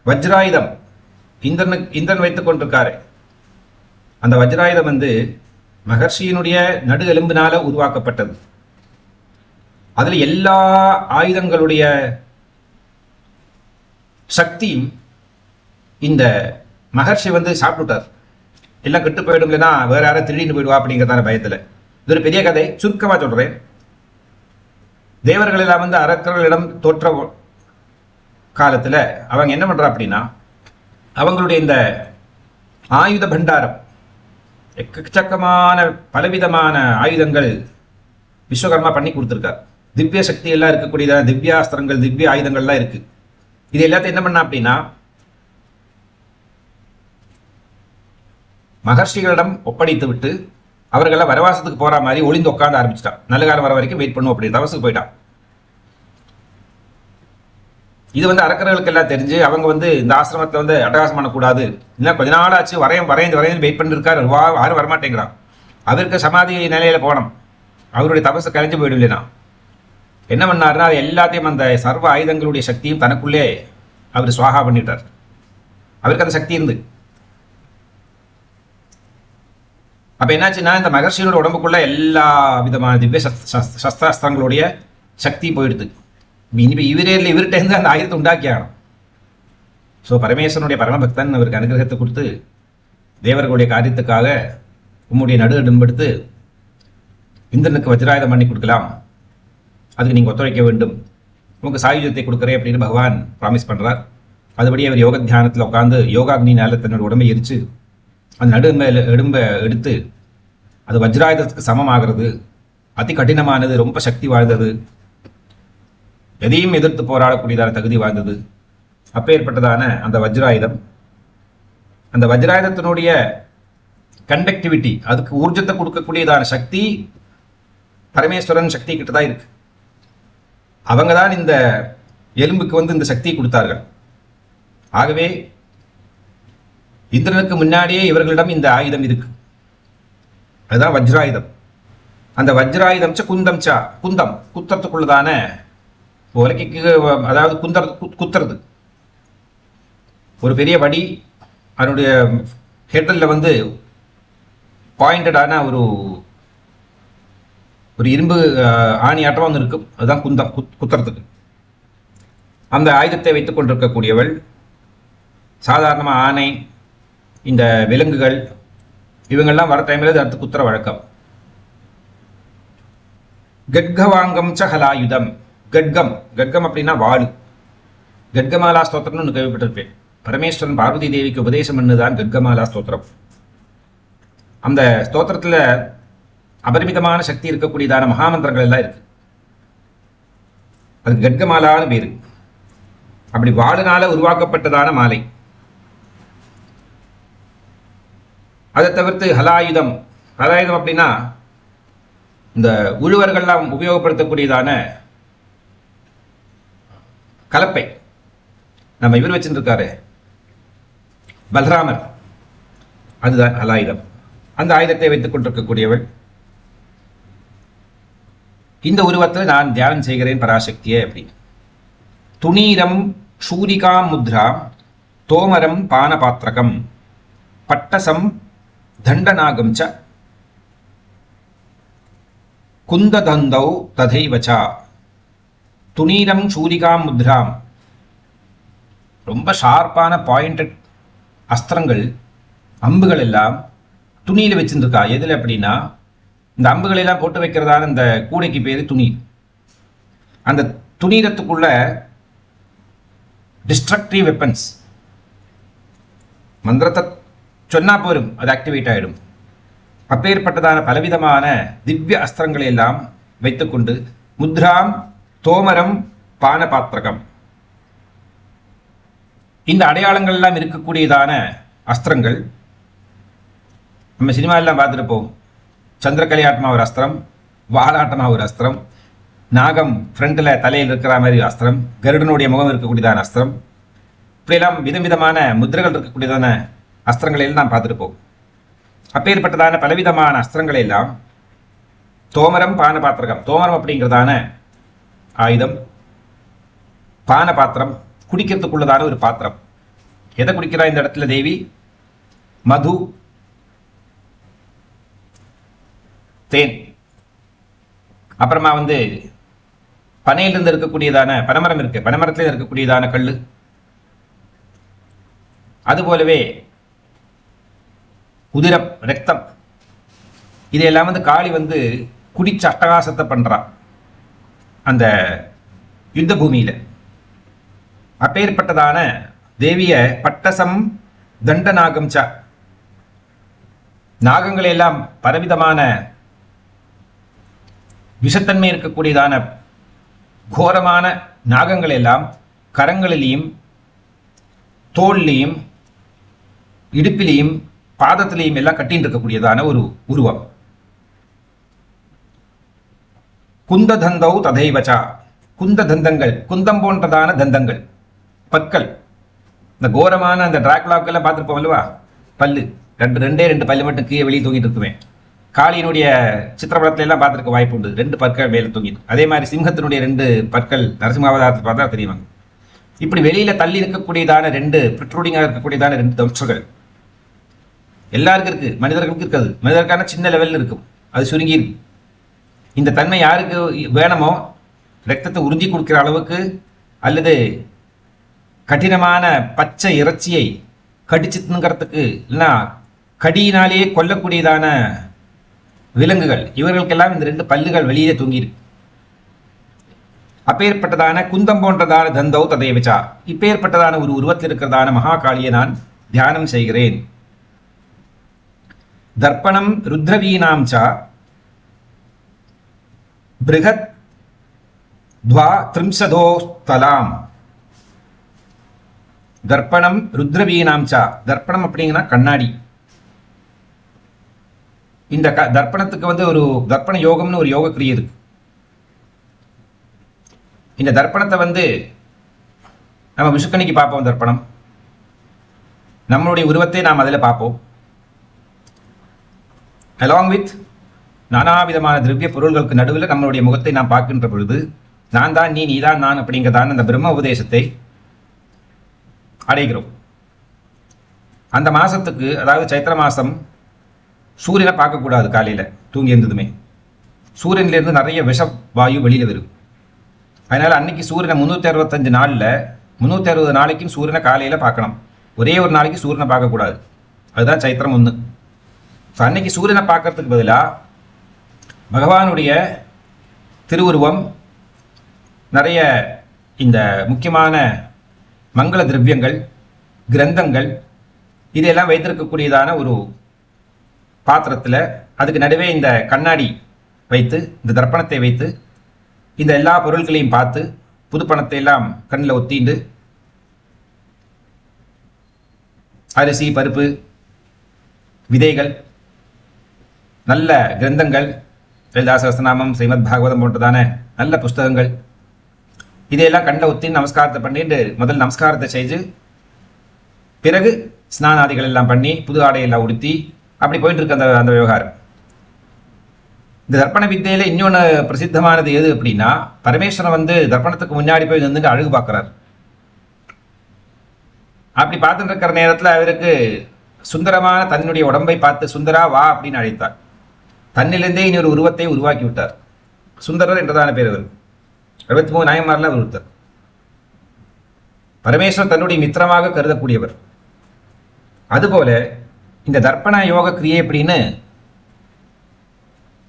வஜ்ராயுதம் இந்திரன் வைத்துக் கொண்டிருக்காரு. அந்த வஜ்ராயுதம் மகர்ஷியினுடைய நடு எலும்பினால உருவாக்கப்பட்டது. அதுல எல்லா ஆயுதங்களுடைய சக்தியும் இந்த மகர்ஷி சாப்பிட்டுட்டார். எல்லாம் கெட்டு போயிடும், இல்லைன்னா வேற யாரும் திருடின்னு போயிடுவா அப்படிங்கிறதான பயத்துல. இது ஒரு பெரிய கதை, சுருக்கமா சொல்றேன். தேவர்கள் எல்லாம் அரக்கர்களிடம் தோற்ற காலத்துல அவங்க என்ன பண்றா அப்படின்னா, அவங்களுடைய இந்த ஆயுத பண்டாரம், எக்கச்சக்கமான பலவிதமான ஆயுதங்கள் விஸ்வகர்மா பண்ணி கொடுத்துருக்கார். திவ்ய சக்தி எல்லாம் இருக்கக்கூடியதான திவ்யாஸ்திரங்கள், திவ்ய ஆயுதங்கள்லாம் இருக்கு. இது எல்லாத்தையும் என்ன பண்ணா அப்படின்னா மகர்ஷிகளிடம் ஒப்படைத்து விட்டு அவர்களை வனவாசத்துக்கு போற மாதிரி ஒளிந்து உட்காந்து ஆரம்பிச்சிட்டான். நல்ல காலம் வர வரைக்கும் வெயிட் பண்ணும் அப்படி தவசுக்கு போயிட்டான். இது அரக்கர்களுக்கு எல்லாம் தெரிஞ்சு அவங்க இந்த ஆசிரமத்தை அட்டகாசம் பண்ணக்கூடாது, இல்லை கொஞ்ச நாள் ஆச்சு வரைந்து வெயிட் பண்ணிருக்காரு, யாரும் வரமாட்டேங்கிறான். அவருக்கு சமாதி நிலையில போனோம், அவருடைய தபசு கலைஞ்சு போயிடும் இல்லைனா என்ன பண்ணாருன்னா அது எல்லாத்தையும் அந்த சர்வ ஆயுதங்களுடைய சக்தியும் தனக்குள்ளே அவர் சுவாகா பண்ணிட்டார். அவருக்கு அந்த சக்தி இருந்து அப்ப என்னாச்சுன்னா இந்த மகர்ஷியோட உடம்புக்குள்ள எல்லா விதமான திவ்ய சஸ்திராஸ்திரங்களுடைய சக்தி போயிடுது. இனிமே இவர்கிட்ட இருந்து அந்த ஆயுதத்தை உண்டாக்கி ஆகணும். ஸோ பரமேஸ்வரனுடைய பரமபக்தன் அவருக்கு அனுகிரகத்தை கொடுத்து தேவர்களுடைய காரியத்துக்காக உம்முடைய நடு எடும்படுத்து இந்திரனுக்கு வஜ்ராயுதம் பண்ணி கொடுக்கலாம், அதுக்கு நீங்கள் ஒத்துழைக்க வேண்டும், உங்களுக்கு சாயுஜத்தை கொடுக்குறேன் அப்படின்னு பகவான் ப்ராமிஸ் பண்ணுறார். அதுபடி அவர் யோக தியானத்தில் உட்காந்து யோகாக்னினால தன்னோட உடம்பை எரித்து அந்த எடும்பை எடுத்து அது வஜ்ராயுதத்துக்கு சமமாகிறது, அதி கடினமானது, ரொம்ப சக்தி வாழ்ந்தது, எதையும் எதிர்த்து போராடக்கூடியதான தகுதி வாழ்ந்தது. அப்பேற்பட்டதான அந்த வஜ்ராயுதம், அந்த வஜ்ராயுதத்தினுடைய கண்டக்டிவிட்டி, அதுக்கு ஊர்ஜத்தை கொடுக்கக்கூடியதான சக்தி பரமேஸ்வரன் சக்தி கிட்ட தான் இருக்கு. அவங்க தான் இந்த எலும்புக்கு இந்த சக்தியை கொடுத்தார்கள். ஆகவே இந்திரனுக்கு முன்னாடியே இவர்களிடம் இந்த ஆயுதம் இருக்கு, அதுதான் வஜ்ராயுதம். அந்த வஜ்ராயுதம் குந்தம் குத்தத்துக்குள்ளதான உலகைக்கு, அதாவது குத்துறது ஒரு பெரிய வடி, அதனுடைய ஹெட்டலில் பாயிண்டடான ஒரு இரும்பு ஆணி ஆட்டமாக இருக்கும், அதுதான் குந்தம் குத்துறதுக்கு. அந்த ஆயுதத்தை வைத்துக் கொண்டிருக்கக்கூடியவள் சாதாரணமாக ஆணை, இந்த விலங்குகள் இவங்கெல்லாம் வர டைமில் அடுத்து குத்துற வழக்கம். கட்கவாங்கம் சஹலாயுதம், கட்கம் அப்படின்னா வாழு. கட்கமாலா ஸ்தோத்திரம்னு ஒன்று கேள்விப்பட்டிருப்பேன். பரமேஸ்வரன் பார்வதி தேவிக்கு உபதேசம் பண்ணுதான் கட்கமாலா ஸ்தோத்திரம். அந்த ஸ்தோத்திரத்தில் அபரிமிதமான சக்தி இருக்கக்கூடியதான மகாமந்திரங்கள் எல்லாம் இருக்கு. அது கட்கமாலான்னு பேரு. அப்படி வாழுனால உருவாக்கப்பட்டதான மாலை. அதை தவிர்த்து ஹலாயுதம் அப்படின்னா இந்த உழுவர்கள்லாம் உபயோகப்படுத்தக்கூடியதான கலப்பை. நம்ம இவர் வச்சுருக்காரு பல்ராமர், அதுதான் ஹலாயுதம். அந்த ஆயுதத்தை வைத்துக் கொண்டிருக்கக்கூடியவள். இந்த உருவத்தில் நான் தியானம் செய்கிறேன் பராசக்தியே அப்படின்னு. துணீரம் சூரிகாம் முத்ராம் தோமரம் பானபாத்திரகம் பட்டசம் தண்டநாகம் ச குந்ததந்தௌ ததைவச்சா. துணீரம் சூரிகாம் முத்ராம், ரொம்ப ஷார்ப்பான பாயிண்டட் அஸ்திரங்கள், அம்புகள் எல்லாம் துணியில் வச்சுருக்கா. எதில் அப்படின்னா இந்த அம்புகள் எல்லாம் போட்டு வைக்கிறதான இந்த கூடைக்கு பேர் துணி. அந்த துணீரத்துக்குள்ள டிஸ்ட்ரக்டிவ் வெப்பன்ஸ், மந்திரத்தை சொன்னா போரும் அது ஆக்டிவேட் ஆகிடும். அப்பேற்பட்டதான பலவிதமான திவ்ய அஸ்திரங்களை எல்லாம் வைத்துக்கொண்டு முத்ராம் தோமரம் பானபாத்திரகம், இந்த அடையாளங்கள் எல்லாம் இருக்கக்கூடியதான அஸ்திரங்கள். நம்ம சினிமா எல்லாம் பார்த்துருப்போம். சந்திரகலையாட்டமாக ஒரு அஸ்திரம், வாலாட்டமாக ஒரு அஸ்திரம், நாகம் ஃப்ரண்ட்டில் தலையில் இருக்கிற மாதிரி அஸ்திரம், கருடனுடைய முகம் இருக்கக்கூடியதான அஸ்திரம், இப்படியெல்லாம் விதவிதமான முத்திரைகள் இருக்கக்கூடியதான அஸ்திரங்களை எல்லாம் நாம் பார்த்துருப்போம். அப்பேற்பட்டதான பலவிதமான அஸ்திரங்களை எல்லாம் தோமரம் பானபாத்திரகம், தோமரம் அப்படிங்கிறதான ஆயுதம், பான பாத்திரம் குடிக்கிறதுக்குள்ளதான ஒரு பாத்திரம். எதை குடிக்கிறா இந்த இடத்துல தேவி? மது, தேன், அப்புறமா பனையிலிருந்து இருக்கக்கூடியதான பனைமரம் இருக்கு, பனைமரத்தில் இருக்கக்கூடியதான கல், அதுபோலவே உதிரம், ரத்தம், இதையெல்லாம் காளி குடிச்ச அட்டகாசத்தை பண்றான் அந்த யுத்த பூமியில. அப்பேற்பட்டதான தேவிய பட்டசம் தண்டநாகம் ச, நாகங்களை எல்லாம் பலவிதமான விஷத்தன்மை இருக்கக்கூடியதான கோரமான நாகங்கள் எல்லாம் கரங்களிலையும் தோல்லையும் இடுப்பிலையும் பாதத்திலையும் எல்லாம் கட்டின்னு இருக்கக்கூடியதான ஒரு உருவம். குந்ததந்தௌ ததைவச்சா, குந்த தந்தங்கள், குந்தம் போன்றதான தந்தங்கள், பற்கள். இந்த கோரமான அந்த டிராகுலாக்கெல்லாம் பார்த்துருப்போம் அல்லவா, பல்லு ரெண்டு பல்லு மட்டும் கீழே வெளியே தூங்கிட்டு இருக்குவேன். காளியினுடைய சித்திரப்படத்துல எல்லாம் பார்த்துருக்க வாய்ப்பு உண்டு, 2 பற்கள் மேலே தூங்கிட்டு. அதே மாதிரி சிங்கத்தினுடைய 2 பற்கள் நரசிம்மாவதாரத்தை பார்த்தா தெரியுவாங்க. இப்படி வெளியில தள்ளி இருக்கக்கூடியதான 2 ப்ரிட்ரூடிங்காக இருக்கக்கூடியதான 2 தம்சங்கள் எல்லாருக்கும் இருக்கு, மனிதர்களுக்கு இருக்காது. மனிதருக்கான சின்ன லெவலில் இருக்கும், அது சுருங்கி இருக்கு. இந்த தன்மை யாருக்கு வேணுமோ, ரத்தத்தை உறிஞ்சி கொடுக்கிற அளவுக்கு அல்லது கடினமான பச்சை இறைச்சியை கடிச்சு தின்னுங்கிறதுக்கு இல்லைன்னா கடியினாலேயே கொல்லக்கூடியதான விலங்குகள், இவர்களுக்கெல்லாம் இந்த 2 பல்லுகள் வெளியே தூங்கியிருக்கு. அப்பேற்பட்டதான குந்தம் போன்றதான தந்தௌ ததைவச்சா, இப்பேற்பட்டதான ஒரு உருவத்தில் இருக்கிறதான மகாகாளியை நான் தியானம் செய்கிறேன். தர்ப்பணம் ருத்ரவீனாம் ச பிருகத் துவா த்ரிம்சதோஸ்தலாம். தர்ப்பணம் ருத்ரவீனாம் ச, தர்ப்பணம் அப்படிங்கன்னா கண்ணாடி. இந்த தர்ப்பணத்துக்கு ஒரு தர்ப்பண யோகம்னு ஒரு யோக கிரியை இருக்கு. இந்த தர்ப்பணத்தை நம்ம விஷுக்கணிக்கு பார்ப்போம். தர்ப்பணம் நம்மளுடைய உருவத்தை நாம் அதில் பார்ப்போம். அலாங் வித் நானாவிதமான திரவிய பொருள்களுக்கு நடுவில் நம்மளுடைய முகத்தை நாம் பார்க்கின்ற பொழுது நான் தான் நீ, நீதான் நான் அப்படிங்கிறதான அந்த பிரம்ம உபதேசத்தை அடைகிறோம். அந்த மாசத்துக்கு, அதாவது சைத்திர மாசம், சூரியனை பார்க்கக்கூடாது. காலையில் தூங்கி இருந்ததுமே சூரியன்லேருந்து நிறைய விஷ வாயு வெளியில் வரும். அதனால் அன்னைக்கு சூரியனை 365 நாளில் 360 நாளைக்கும் சூரியனை காலையில் பார்க்கணும். ஒரே ஒரு நாளைக்கு சூரியனை பார்க்கக்கூடாது. அதுதான் சைத்திரம் 1. ஸோ அன்னைக்கு சூரியனை பார்க்கறதுக்கு பதிலாக பகவானுடைய திருவுருவம், நிறைய இந்த முக்கியமான மங்கள திரவியங்கள், கிரந்தங்கள், இதெல்லாம் வைத்திருக்கக்கூடியதான ஒரு பாத்திரத்தில் அதுக்கு நடுவே இந்த கண்ணாடி வைத்து, இந்த தர்ப்பணத்தை வைத்து, இந்த எல்லா பொருட்களையும் பார்த்து, புது பணத்தை எல்லாம் கண்ணில் ஒத்திண்டு, அரிசி, பருப்பு, விதைகள், நல்ல கிரந்தங்கள், லலிதா சகஸ்ரநாமம், ஸ்ரீமத் பாகவதம் போன்றதான நல்ல புஸ்தகங்கள், இதையெல்லாம் கண்ணில் ஒத்தி நமஸ்காரத்தை பண்ணிட்டு முதல் நமஸ்காரத்தை செய்து, பிறகு ஸ்நானாதிகள் எல்லாம் பண்ணி புது ஆடையெல்லாம் உடுத்தி அப்படி போயிட்டு இருக்கு அந்த விவகாரம். இந்த தர்ப்பண வித்தையில இன்னொன்று பிரசித்தமானது எது அப்படின்னா, பரமேஸ்வரன் தர்ப்பணத்துக்கு முன்னாடி போய் நின்று அழகு பார்க்குறார். அப்படி பார்த்துட்டு இருக்கிற நேரத்தில் அவருக்கு சுந்தரமான தன்னுடைய உடம்பை பார்த்து சுந்தரா வா அப்படின்னு அழைத்தார். தன்னிலிருந்தே இனி ஒரு உருவத்தை உருவாக்கி விட்டார். சுந்தரர் என்றதான பேர் அவர். 63 நாயன்மார்ல அவர் ஒருத்தர். பரமேஸ்வரன் தன்னுடைய மித்திரமாக கருதக்கூடியவர். அதுபோல இந்த தர்ப்பண யோக கிரியை அப்படின்னு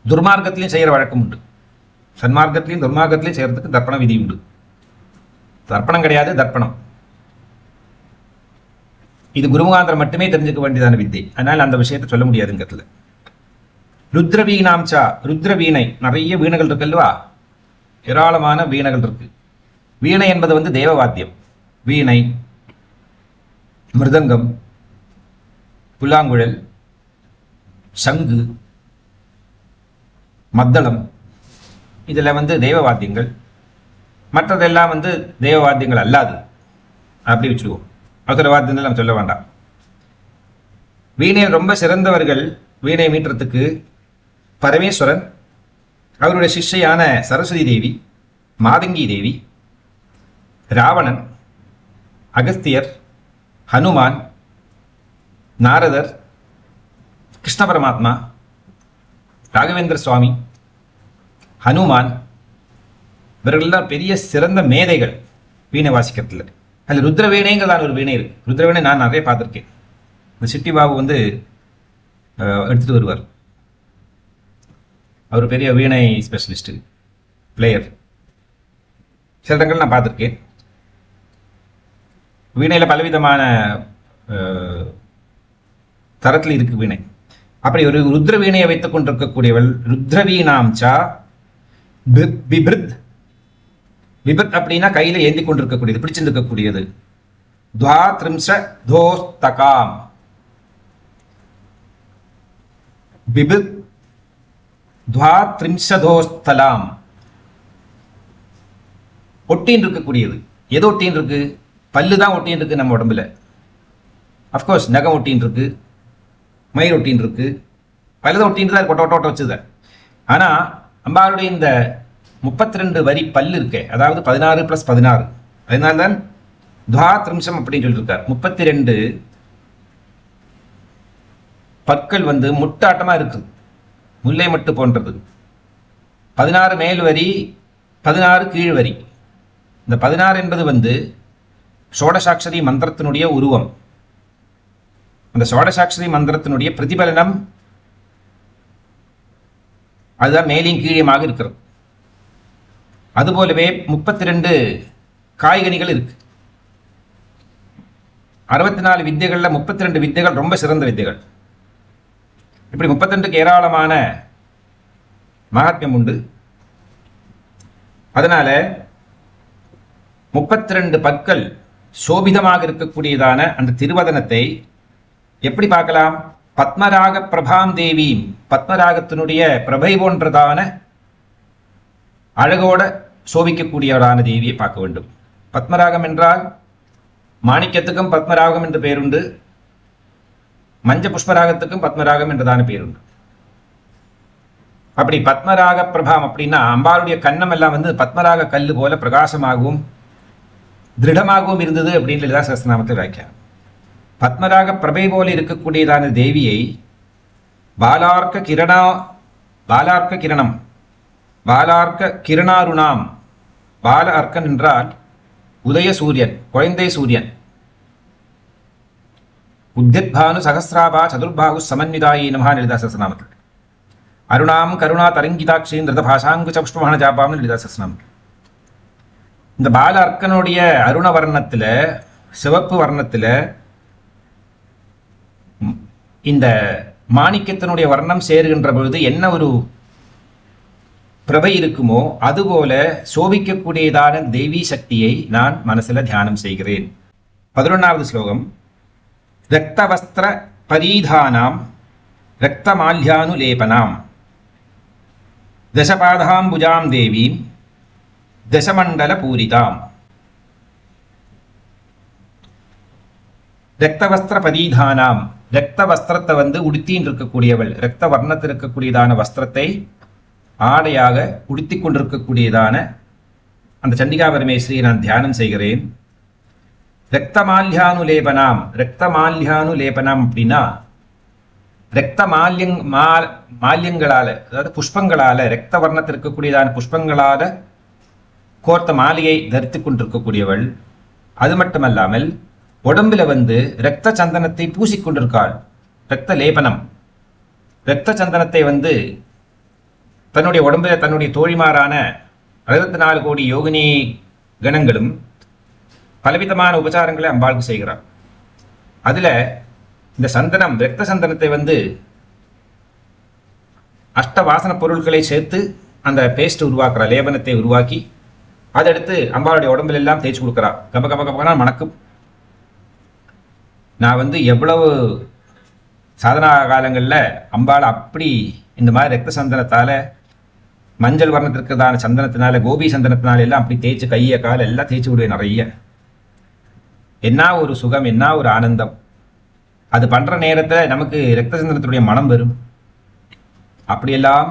துர்மார்க்கத்திலையும் செய்கிற வழக்கம் உண்டு. சன்மார்க்கத்திலையும் துர்மார்க்கத்திலையும் செய்யறதுக்கு தர்ப்பண விதி உண்டு. தர்ப்பணம் கிடையாது, தர்ப்பணம். இது குருமுகாந்திரம் மட்டுமே தெரிஞ்சுக்க வேண்டியதான வித்தை. அதனால் அந்த விஷயத்தை சொல்ல முடியாதுங்கிறதுல. ருத்ரவீனாம்சா, ருத்ர வீணை, நிறைய வீணைகள் இருக்கு அல்லவா, ஏராளமான வீணைகள் இருக்கு. வீணை என்பது தேவவாத்தியம். வீணை, மிருதங்கம், புல்லாங்குழல், சங்கு, மத்தளம், இதில் தெய்வவாத்தியங்கள். மற்றதெல்லாம் தெய்வவாத்தியங்கள் அல்லாது அப்படி வச்சுருவோம். அவசர வாத்தியங்கள் நம்ம சொல்ல வேண்டாம். வீணையில் ரொம்ப சிறந்தவர்கள் வீணை மீட்டுறதுக்கு பரமேஸ்வரன், அவருடைய சிஷ்யான சரஸ்வதி தேவி, மாதங்கி தேவி, ராவணன், அகஸ்தியர், ஹனுமான், நாரதர், கிருஷ்ண பரமாத்மா, ராகவேந்திர சுவாமி, ஹனுமான், இவர்கள்லாம் பெரிய சிறந்த மேதைகள் வீணை வாசிக்கிறதுல. அதில் ருத்ர வீணைங்கிறதான ஒரு வீணை இருக்கு. ருத்ர வீணை நான் நிறைய பார்த்துருக்கேன். இந்த சிட்டி பாபு எடுத்துட்டு வருவார். அவர் பெரிய வீணை ஸ்பெஷலிஸ்ட், பிளேயர். சில இடங்கள் நான் பார்த்துருக்கேன். வீணையில் பலவிதமான தரத்தில் இருக்கு வீணை. அப்படி ஒரு ருத்ர வீணையை வைத்துக் கொண்டிருக்கக்கூடியவள் ருத்ரவீணாம்சா பிபிருத் விபத் அப்படின்னா கையில ஏந்தி கொண்டிருக்கக்கூடியது, பிடிச்சிருக்கக்கூடியது. துவாத்ரிம்சதோஸ்தகாம் பிபித் துவாத்ரிம்சதோஸ்தலாம், ஒட்டின்னு இருக்கக்கூடியது. எது ஒட்டின்னு இருக்கு? பல்லு தான் ஒட்டின்னு இருக்கு நம்ம உடம்புல. அஃப்கோர்ஸ் நகம் ஒட்டின்னு இருக்கு, மயிர் ஒட்டின்னு இருக்கு, பல்லுதான் ஒட்டின்னு தான் கொட்ட ஒட்ட வச்சுத. ஆனால் அம்பாளுடைய இந்த 32 வரி பல்லு இருக்கே, அதாவது 16 + 16, அதனால்தான் துவாத்ரிம்சம் அப்படின்னு சொல்லியிருக்கார். 32 பற்கள் முட்டாட்டமா இருக்கு, முல்லை மட்டு போன்றது. 16 மேல் வரி, 16 கீழ் வரி. இந்த 16 என்பது ஷோடசாட்சரி மந்திரத்தினுடைய உருவம். அந்த ஷோடசாட்சரி மந்திரத்தினுடைய பிரதிபலனம் அதுதான் மேலையும் கீழியமாக இருக்கிறது. அதுபோலவே 32 காய்கனிகள் இருக்கு. 64 வித்தைகள்ல 32 வித்தைகள் ரொம்ப சிறந்த வித்தைகள். இப்படி 32க்கு ஏராளமான மகாத்மியம் உண்டு. அதனால 32 பற்கள் சோபிதமாக இருக்கக்கூடியதான அந்த திருவதனத்தை எப்படி பார்க்கலாம்? பத்மராக பிரபாம் தேவியும், பத்மராகத்தினுடைய பிரபை போன்றதான அழகோட சோபிக்கக்கூடியவரான தேவியை பார்க்க வேண்டும். பத்மராகம் என்றால் மாணிக்கத்துக்கும் பத்மராகம் என்று பேருண்டு, மஞ்ச புஷ்பராகத்துக்கும் பத்மராகம் என்றதான பேருண்டு. அப்படி பத்மராக பிரபாம் அப்படின்னா அம்பாளுடைய கண்ணம் எல்லாம் பத்மராக கல்லு போல பிரகாசமாகவும் திருடமாகவும் இருந்தது அப்படின்னு லலிதா சஹஸ்ரநாமத்தை வியாக்கியானம். பத்மராக பிரபை போல இருக்கக்கூடியதான தேவியை பாலார்க்க கிரணம், பாலார்க்க கிரணாருணாம். பால அர்க்கன் என்றால் உதய சூரியன், குழந்தை சூரியன். உத்தித்பானு சகசிராபா சதுர்பாகு சமன்விதாயி நமஹ லலிதா சஹஸ்ரநாமத்தில். அருணாம் கருணா தரங்கிதாட்சி நிருத பாஷாங்கு புஷ்பமான ஜாபாம்னு லலிதா சஹஸ்ரநாமத்தில். இந்த பால அர்க்கனுடைய அருண வர்ணத்துல, சிவப்பு வர்ணத்துல இந்த மாணிக்கத்தினுடைய வர்ணம் சேருகின்ற பொழுது என்ன ஒரு பிரபை இருக்குமோ அதுபோல சோபிக்கக்கூடியதான தேவி சக்தியை நான் மனசுல தியானம் செய்கிறேன். 11வது ஸ்லோகம். ரக்தவஸ்திர பரீதானாம் ரக்தமால்யானுலேபனாம் தசபாதாம்புஜாம் தேவீம் தசமண்டல பூரிதாம். ரக்தவஸ்திர பரீதானாம், ரக்த வஸ்திரத்தை உடுத்தின்னு இருக்கக்கூடியவள், ரக்த வர்ணத்தில் இருக்கக்கூடியதான வஸ்திரத்தை ஆடையாக உடுத்தி கொண்டிருக்கக்கூடியதான அந்த சண்டிகா பரமேஸ்வரியை நான் தியானம் செய்கிறேன். ரக்தமால்யானுலேபனாம், ரக்தமால்யானுலேபனாம் அப்படின்னா ரக்த மால்யங்களால, அதாவது புஷ்பங்களால, ரக்த வர்ணத்தில் இருக்கக்கூடியதான புஷ்பங்களால கோர்த்த மாலையை தரித்து கொண்டிருக்கக்கூடியவள். அது மட்டுமல்லாமல் உடம்புல ரத்த சந்தனத்தை பூசிக்கொண்டிருக்காள். ரத்த லேபனம், ரத்த சந்தனத்தை தன்னுடைய உடம்புல தன்னுடைய தோழிமாரான 64 கோடி யோகினி கணங்களும் பலவிதமான உபச்சாரங்களை அம்பாளுக்கு செய்கிறார். அதுல இந்த சந்தனம், ரத்த சந்தனத்தை அஷ்ட வாசன பொருட்களை சேர்த்து அந்த பேஸ்ட் உருவாக்குறா, லேபனத்தை உருவாக்கி அதை எடுத்து அம்பாளுடைய உடம்புல எல்லாம் தேய்ச்சி கொடுக்குறா. கப கப கபனா மணக்கும். நான் எவ்வளவு சாதனா காலங்களில் அம்பாள் அப்படி இந்த மாதிரி ரத்த சந்தனத்தால், மஞ்சள் வர்ணத்திற்குதான சந்தனத்தினால, கோபி சந்தனத்தினால எல்லாம் அப்படி தேய்ச்சி கையை கால எல்லாம் தேய்ச்சி விடுவேன் நிறைய. என்ன ஒரு சுகம், என்ன ஒரு ஆனந்தம். அது பண்ணுற நேரத்தில் நமக்கு ரத்த சந்தனத்துடைய மனம் வரும். அப்படியெல்லாம்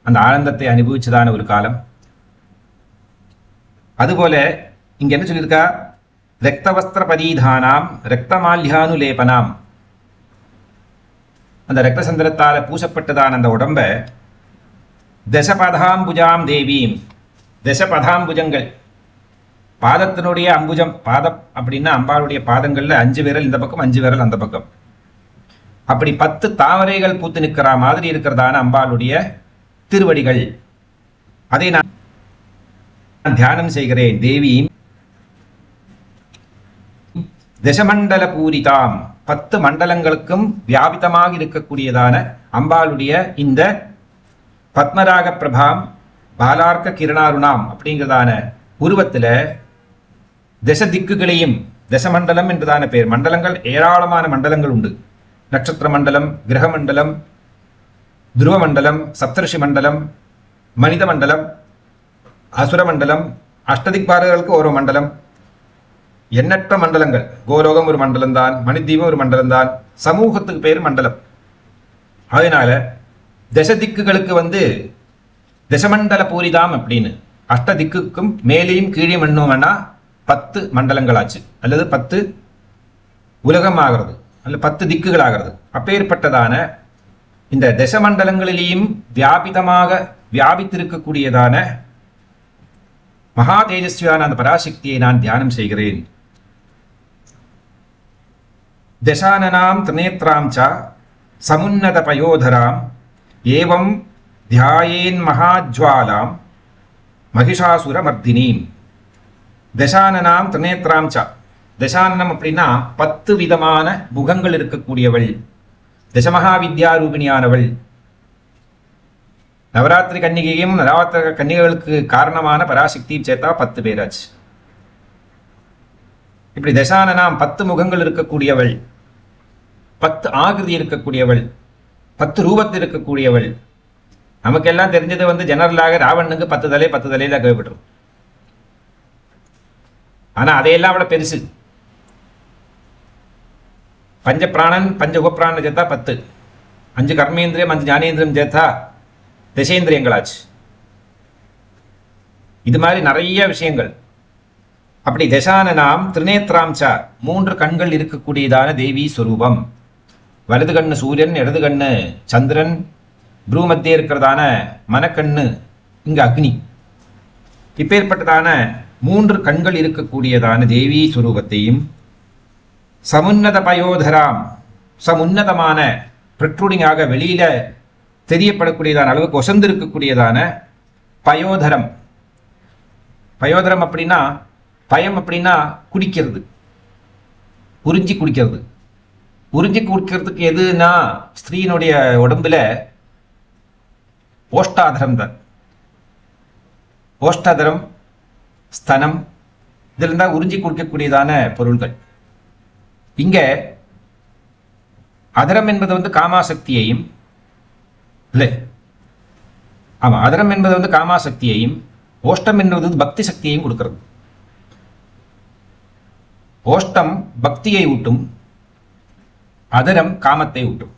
அந்த ஆனந்தத்தை அனுபவிச்சதான ஒரு காலம். அதுபோல இங்க என்ன சொல்லியிருக்கா? ரக்தவஸ்திர பரீதானாம் ரக்தமால்யானுலேபனாம். அந்த ரத்த சந்திரத்தால பூசப்பட்டதான அந்த உடம்ப தசபதாம்புஜாம் தேவீம், தசபதாம்புஜங்கள், பாதத்தினுடைய அம்புஜம், பாதம் அப்படின்னா அம்பாளுடைய பாதங்கள்ல 5 விரல் இந்த பக்கம், 5 விரல் அந்த பக்கம், அப்படி 10 தாமரைகள் பூத்து நிற்கிற மாதிரி இருக்கிறதான அம்பாளுடைய திருவடிகள். அதை நான் தியானம் செய்கிறேன். தேவீம் தசமண்டல பூரிதாம், 10 மண்டலங்களுக்கும் வியாபிதமாக இருக்கக்கூடியதான அம்பாளுடைய இந்த பத்மராக பிரபாம் பாலார்க்க கிரணாருணாம் அப்படிங்கிறதான உருவத்தில் தச திக்குகளையும், தசமண்டலம் என்பதான பெயர், மண்டலங்கள் ஏராளமான மண்டலங்கள் உண்டு. நட்சத்திர மண்டலம், கிரக மண்டலம், துருவ மண்டலம், சப்தர்ஷி மண்டலம், மனித மண்டலம், அசுர மண்டலம், அஷ்டதிக்பாரர்களுக்கு ஒரு மண்டலம், எண்ணற்ற மண்டலங்கள். கோலோகம் ஒரு மண்டலம் தான், மணித்தீபம் ஒரு மண்டலம் தான், சமூகத்துக்கு பேர் மண்டலம். அதனால தச திக்குகளுக்கு தசமண்டல பூரிதாம் அப்படின்னு, அஷ்ட திக்குக்கும் மேலேயும் கீழே மண்ணும்னா 10 மண்டலங்கள் ஆச்சு, அல்லது 10 உலகம் ஆகிறது, அல்லது 10 திக்குகள் ஆகிறது. அப்பேற்பட்டதான இந்த தசமண்டலங்களிலேயும் வியாபித்திருக்கக்கூடியதான மகா தேஜஸ்வியான அந்த பராசக்தியை நான் தியானம் செய்கிறேன். தசானனாம் திரிநேத்ராம் ச சமுன்னத பயோதராம் ஏவம் தியாயேன் மகாஜ்வாலாம் மகிஷாசுர மர்தினீம். தசானனாம் திரிநேத்ராம் ச, தசானனம் அப்படின்னா 10 விதமான முகங்கள் இருக்கக்கூடியவள், தசமகா வித்யாரூபிணியானவள். நவராத்திரி கன்னிகையும் நவராத்திரி கன்னிகைகளுக்கு காரணமான பராசக்தியும் சேர்த்தா 10 பேராச்சு. இப்படி தசானனாம் 10 முகங்கள் இருக்கக்கூடியவள், 10 ஆகிருதி இருக்கக்கூடியவள், 10 ரூபத்தில் இருக்கக்கூடியவள். நமக்கெல்லாம் தெரிஞ்சது ஜெனரலாக ராவணனுக்கு 10 தலை 10 தலையில கேள்விப்பட்டிருக்கும். ஆனா அதையெல்லாம் விட பெருசு. பஞ்ச பிராணன் பஞ்ச உபப்பிராணன் சேர்த்தா 10, 5 கர்மேந்திரியம் 5 ஞானேந்திரியம் சேர்த்தா தசேந்திரியங்களாச்சு. இது மாதிரி நிறைய விஷயங்கள். அப்படி தசானனாம் திரிநேத்ராம் ச, 3 கண்கள் இருக்கக்கூடியதான தேவி ஸ்வரூபம். வலது கண்ணு சூரியன், இடது கண்ணு சந்திரன், ப்ரூ மத்தியே இருக்கிறதான மனக்கண்ணு இங்கு அக்னி. இப்பேற்பட்டதான 3 கண்கள் இருக்கக்கூடியதான தேவி ஸ்வரூபத்தையும், சமுன்னத பயோதராம், சமுன்னதமான ப்ரொட்ரூடிங்காக வெளியில தெரியப்படக்கூடியதான அளவுக்கு ஒசந்து இருக்கக்கூடியதான பயோதரம். பயோதரம் அப்படின்னா, பயம் அப்படின்னா குடிக்கிறது, உறிஞ்சி குடிக்கிறது. உறிஞ்சி குடிக்கிறதுக்கு எதுனா ஸ்திரீனுடைய உடம்புல ஓஷ்டாதரம் தான். ஓஷ்டாதரம், ஸ்தனம், இதில் தான் உறிஞ்சி குடிக்கக்கூடியதான பொருள்கள். இங்க அதரம் என்பது காமாசக்தியையும், இல்லை ஆமா, அதரம் என்பது காமாசக்தியையும், ஓஷ்டம் என்பது பக்தி சக்தியையும் கொடுக்கிறது. ஓஷ்டம் பக்தியை ஊட்டும், அதரம் காமத்தை ஊட்டும்.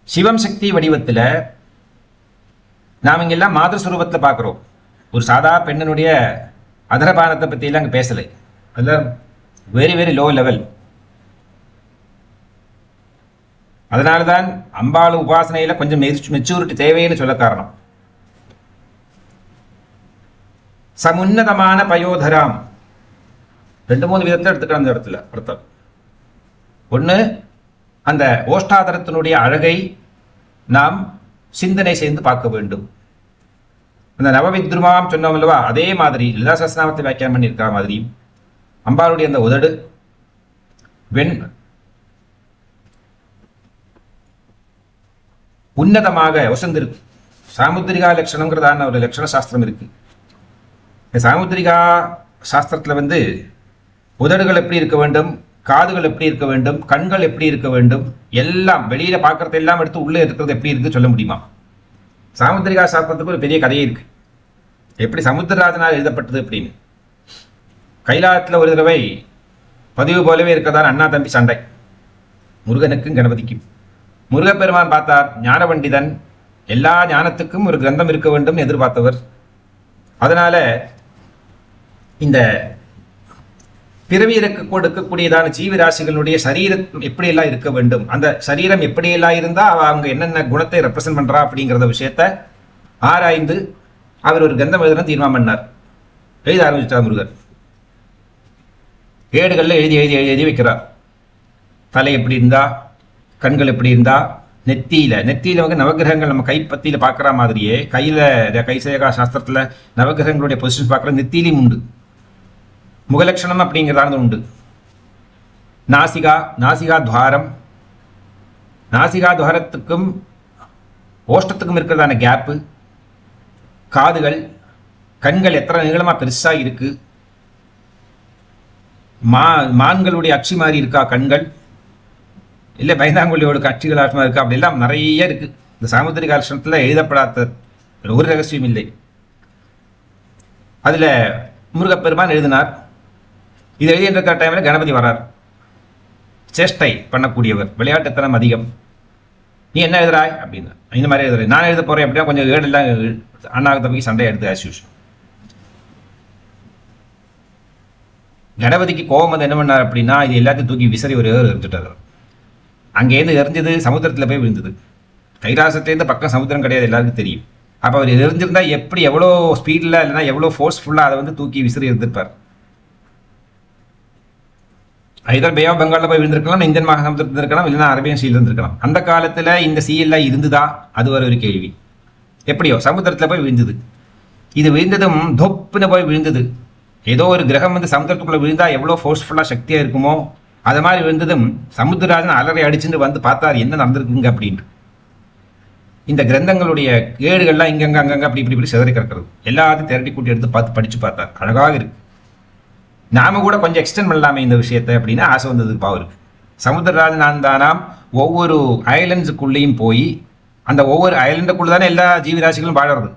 சிவம் சக்தி வடிவத்தில் நாம் இங்கெல்லாம் மாதஸ்வரூபத்தில் பார்க்குறோம். ஒரு சாதா பெண்ணனுடைய அதரபானத்தை பற்றியெல்லாம் அங்கே பேசலை. அதெல்லாம் வெரி வெரி லோ லெவல். அதனால தான் அம்பாள் உபாசனையில் கொஞ்சம் மெச்சூரிட்டி தேவைன்னு சொல்ல காரணம். சமுன்னதமான பயோதராம் 2-3 விதத்தில் எடுத்துக்கலாம் அந்த இடத்துல அர்த்தம். ஒன்று, அந்த ஓஷ்டாதரத்தினுடைய அழகை நாம் சிந்தனை செய்து பார்க்க வேண்டும். அந்த நவவித்ருமாம் சொன்னோம் அல்லவா, அதே மாதிரி லலிதா சஹஸ்ரநாமத்தை வியாக்கியானம் பண்ணியிருக்கிற மாதிரி அம்பாளுடைய அந்த உதடு உன்னதமாக வசந்திருக்கு. சாமுத்திரிகா லட்சணங்கிறதான ஒரு லட்சண சாஸ்திரம் இருக்கு. சாமுத்திரிகா சாஸ்திரத்தில் உதடுகள் எப்படி இருக்க வேண்டும், காதுகள் எப்படி இருக்க வேண்டும், கண்கள் எப்படி இருக்க வேண்டும், எல்லாம் வெளியில பார்க்கறது எல்லாம் எடுத்து உள்ளே இருக்கிறது எப்படி இருக்கு சொல்ல முடியுமா? சாமுத்திரிகா சாஸ்திரத்துக்கு ஒரு பெரிய கதையே இருக்கு. எப்படி சமுத்திரராஜனால் எழுதப்பட்டது அப்படின்னு. கைலாயத்தில் ஒரு தடவை பதிவு போலவே இருக்கிறதான அண்ணா தம்பி சண்டை, முருகனுக்கும் கணபதிக்கும். முருகப்பெருமான் பார்த்தார், ஞான பண்டிதன், எல்லா ஞானத்துக்கும் ஒரு கிரந்தம் இருக்க வேண்டும் எதிர்பார்த்தவர். அதனால இந்த பிறவி கொடுக்கக்கூடியதான ஜீவராசிகளுடைய சரீரம் எப்படியெல்லாம் இருக்க வேண்டும், அந்த சரீரம் எப்படியெல்லாம் இருந்தா அவங்க என்னென்ன குணத்தை ரெப்ரசென்ட் பண்றா அப்படிங்கிற விஷயத்த ஆராய்ந்து அவர் ஒரு கந்தம் எழுதுன தீர்மானம் பண்ணார். எழுத ஆரம்பிச்சிட்டார் முருகர். ஏடுகளில் எழுதி எழுதி எழுதி வைக்கிறார். தலை எப்படி இருந்தா, கண்கள் எப்படி இருந்தா, நெத்தியில நவகிரகங்கள் நம்ம கைப்பத்தியில பார்க்குற மாதிரியே கைசேகா சாஸ்திரத்துல நவகிரகங்களுடைய பொசிஷன் பார்க்குற நெத்தியிலையும் உண்டு. முகலட்சணம் அப்படிங்கிறதானது உண்டு. நாசிகா துவாரம், நாசிகா துவாரத்துக்கும் ஓஷ்டத்துக்கும் இருக்கிறதான கேப்பு, காதுகள், கண்கள் எத்தனை நீளமாக பெருசாக இருக்கு, மான்களுடைய அச்சு மாதிரி இருக்கா கண்கள், இல்லை பயந்தாங்குழியோட அச்சுகளாக இருக்கா, அப்படிலாம் நிறைய இருக்கு. இந்த சாமுத்திரிகா லட்சணத்தில் எழுதப்படாத ஒரு ரகசியம் இல்லை. அதில் முருகப்பெருமான் எழுதினார். இது எழுதின்ற டைமில் கணபதி வரார். சேஷ்டை பண்ணக்கூடியவர், விளையாட்டுத்தனம் அதிகம். நீ என்ன எழுதுறாய் அப்படின்னா, இந்த மாதிரி எழுதுறேன், நான் எழுத போகிறேன் அப்படின்னா கொஞ்சம் ஏடெல்லாம் அண்ணாவுக்கு தம்பிக்கு சண்டை எடுத்து ஆஸ். கணபதிக்கு கோபம் வந்து என்ன பண்ணார் அப்படின்னா, இது எல்லாத்தையும் தூக்கி விசிறி ஒரு எரிஞ்சுட்டார். அங்கேருந்து எரிஞ்சது சமுத்திரத்தில் போய் விழுந்தது. கைலாசத்துலேருந்து பக்கம் சமுத்திரம் கிடையாது, எல்லாருக்கும் தெரியும். அப்போ அவர் எரிஞ்சிருந்தா எப்படி எவ்வளோ ஸ்பீடில் இல்லைன்னா எவ்வளோ ஃபோர்ஸ்ஃபுல்லாக அதை வந்து தூக்கி விசிறி இருந்திருப்பார். ஐதர் பே ஆஃப் பெங்காலில் போய் விழுந்திருக்கலாம், இந்தியன் மகாசமுத்திரத்தில் இருக்கலாம், இல்லைன்னா அரேபியன் சீல் இருந்திருக்கலாம். அந்த காலத்தில் இந்த சீயெல்லாம் இருந்துதா, அது ஒரு கேள்வி. எப்படியோ சமுத்திரத்தில் போய் விழுந்தது. இது விழுந்ததும் தொப்புன்னு போய் விழுந்தது. ஏதோ ஒரு கிரகம் வந்து சமுத்திரத்துக்குள்ளே விழுந்தா எவ்வளோ ஃபோர்ஸ்ஃபுல்லாக சக்தியாக இருக்குமோ அது மாதிரி விழுந்ததும் சமுத்திரராஜன் அலறை அடிச்சுட்டு வந்து பார்த்தார் என்ன நடந்திருக்குங்க அப்படின்ட்டு. இந்த கிரந்தங்களுடைய ஏடுகள்லாம் இங்கங்க அங்கங்க அப்படி இப்படி இப்படி சிதறி கிடக்கிறது. எல்லாத்தையும் திரட்டி கூட்டி எடுத்து பார்த்து படித்து பார்த்தார். அழகாக இருக்கு. நாம கூட கொஞ்சம் எக்ஸ்டெண்ட் பண்ணலாமே இந்த விஷயத்தை அப்படின்னு ஆசை வந்தது. பாவருக்கு சமுத்திரராஜன் தானாம் ஒவ்வொரு ஐலண்ட்ஸுக்குள்ளேயும் போய் அந்த ஒவ்வொரு ஐலண்டுக்குள்ள தானே எல்லா ஜீவராசிகளும் வாழறது.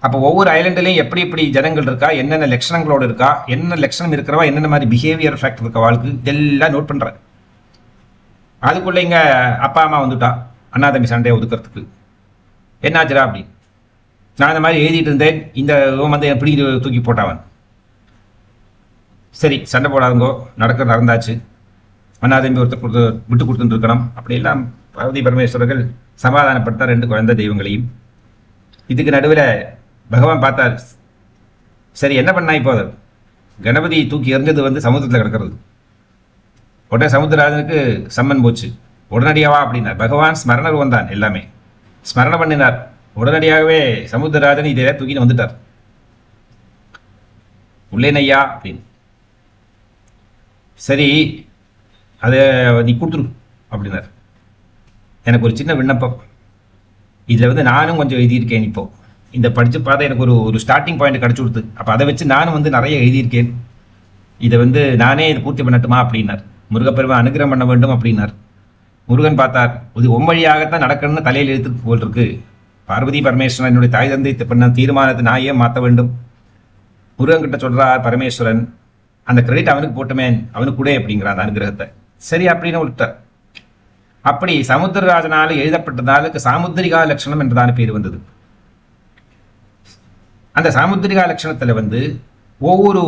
அப்போ ஒவ்வொரு ஐலண்ட்லையும் எப்படி எப்படி ஜனங்கள் இருக்கா, என்னென்ன லட்சணங்களோடு இருக்கா, என்ன லட்சணம் இருக்கிறவா, என்னென்ன மாதிரி பிஹேவியர் ஃபேக்டர் இருக்க வாழ்க்கை, இதெல்லாம் நோட் பண்ணுறேன். அதுக்குள்ளே இங்கே அப்பா அம்மா வந்துட்டா அண்ணா தம்பி சண்டையை ஒதுக்கிறதுக்கு. என்னாச்சுரா அப்படி நான் இந்த மாதிரி எழுதிட்டு இருந்தேன், இந்த வந்து எப்படி தூக்கி போட்டாவன். சரி சண்டை போடாதுங்கோ, நடந்தாச்சு, அண்ணா தம்பி ஒருத்தர் விட்டு கொடுத்துட்டு இருக்கணும் அப்படியெல்லாம் பார்வதி பரமேஸ்வரர்கள் சமாதானப்படுத்த ரெண்டு குழந்தை தெய்வங்களையும். இதுக்கு நடுவில் பகவான் பார்த்தார். சரி என்ன பண்ணா இப்போ, கணபதி தூக்கி எறிஞ்சது வந்து சமுத்திரத்தில் கிடக்கிறது. உடனே சமுத்திரராஜனுக்கு சம்மன் போச்சு. உடனடியாவா அப்படின்னார். பகவான் ஸ்மரணர் வந்தான், எல்லாமே ஸ்மரணம் பண்ணினார். உடனடியாகவே சமுத்திரராஜன் இதை தூக்கின்னு வந்துட்டார். உள்ளேனையா அப்படின்னு. சரி அதை நீ கொடுத்துரு அப்படின்னார். எனக்கு ஒரு சின்ன விண்ணப்பம், இதில் வந்து நானும் கொஞ்சம் எழுதியிருக்கேன். இப்போ இந்த படித்து பார்த்தா எனக்கு ஒரு ஸ்டார்டிங் பாயிண்ட் கிடச்சி கொடுத்து, அப்போ அதை வச்சு நானும் வந்து நிறைய எழுதியிருக்கேன். இதை வந்து நானே இதை பூர்த்தி பண்ணட்டுமா அப்படின்னார். முருகப்பெருமான் அனுகிரகம் பண்ண வேண்டும் அப்படின்னார். முருகன் பார்த்தார், இது ஒவ்வழியாகத்தான் நடக்கணும்னு தலையில் எழுத்து போல் இருக்கு. பார்வதி பரமேஸ்வரன் என்னுடைய தாய் தந்தை பண்ண தீர்மானத்தை நான் ஏன் மாற்ற வேண்டும். முருகன் கிட்ட சொல்றார் பரமேஸ்வரன், அந்த கிரெடிட் அவனுக்கு போட்டுமே, அவனுக்கு கூட அப்படிங்கிறான் அந்த அனுகிரகத்தை. சரி அப்படின்னு விட்டார். அப்படி சமுத்திரராஜனால் எழுதப்பட்டதாலுக்கு சாமுத்திரிகா லட்சணம் என்றதான பேர் வந்தது. அந்த சாமுத்திரிகா லட்சணத்துல வந்து ஒவ்வொரு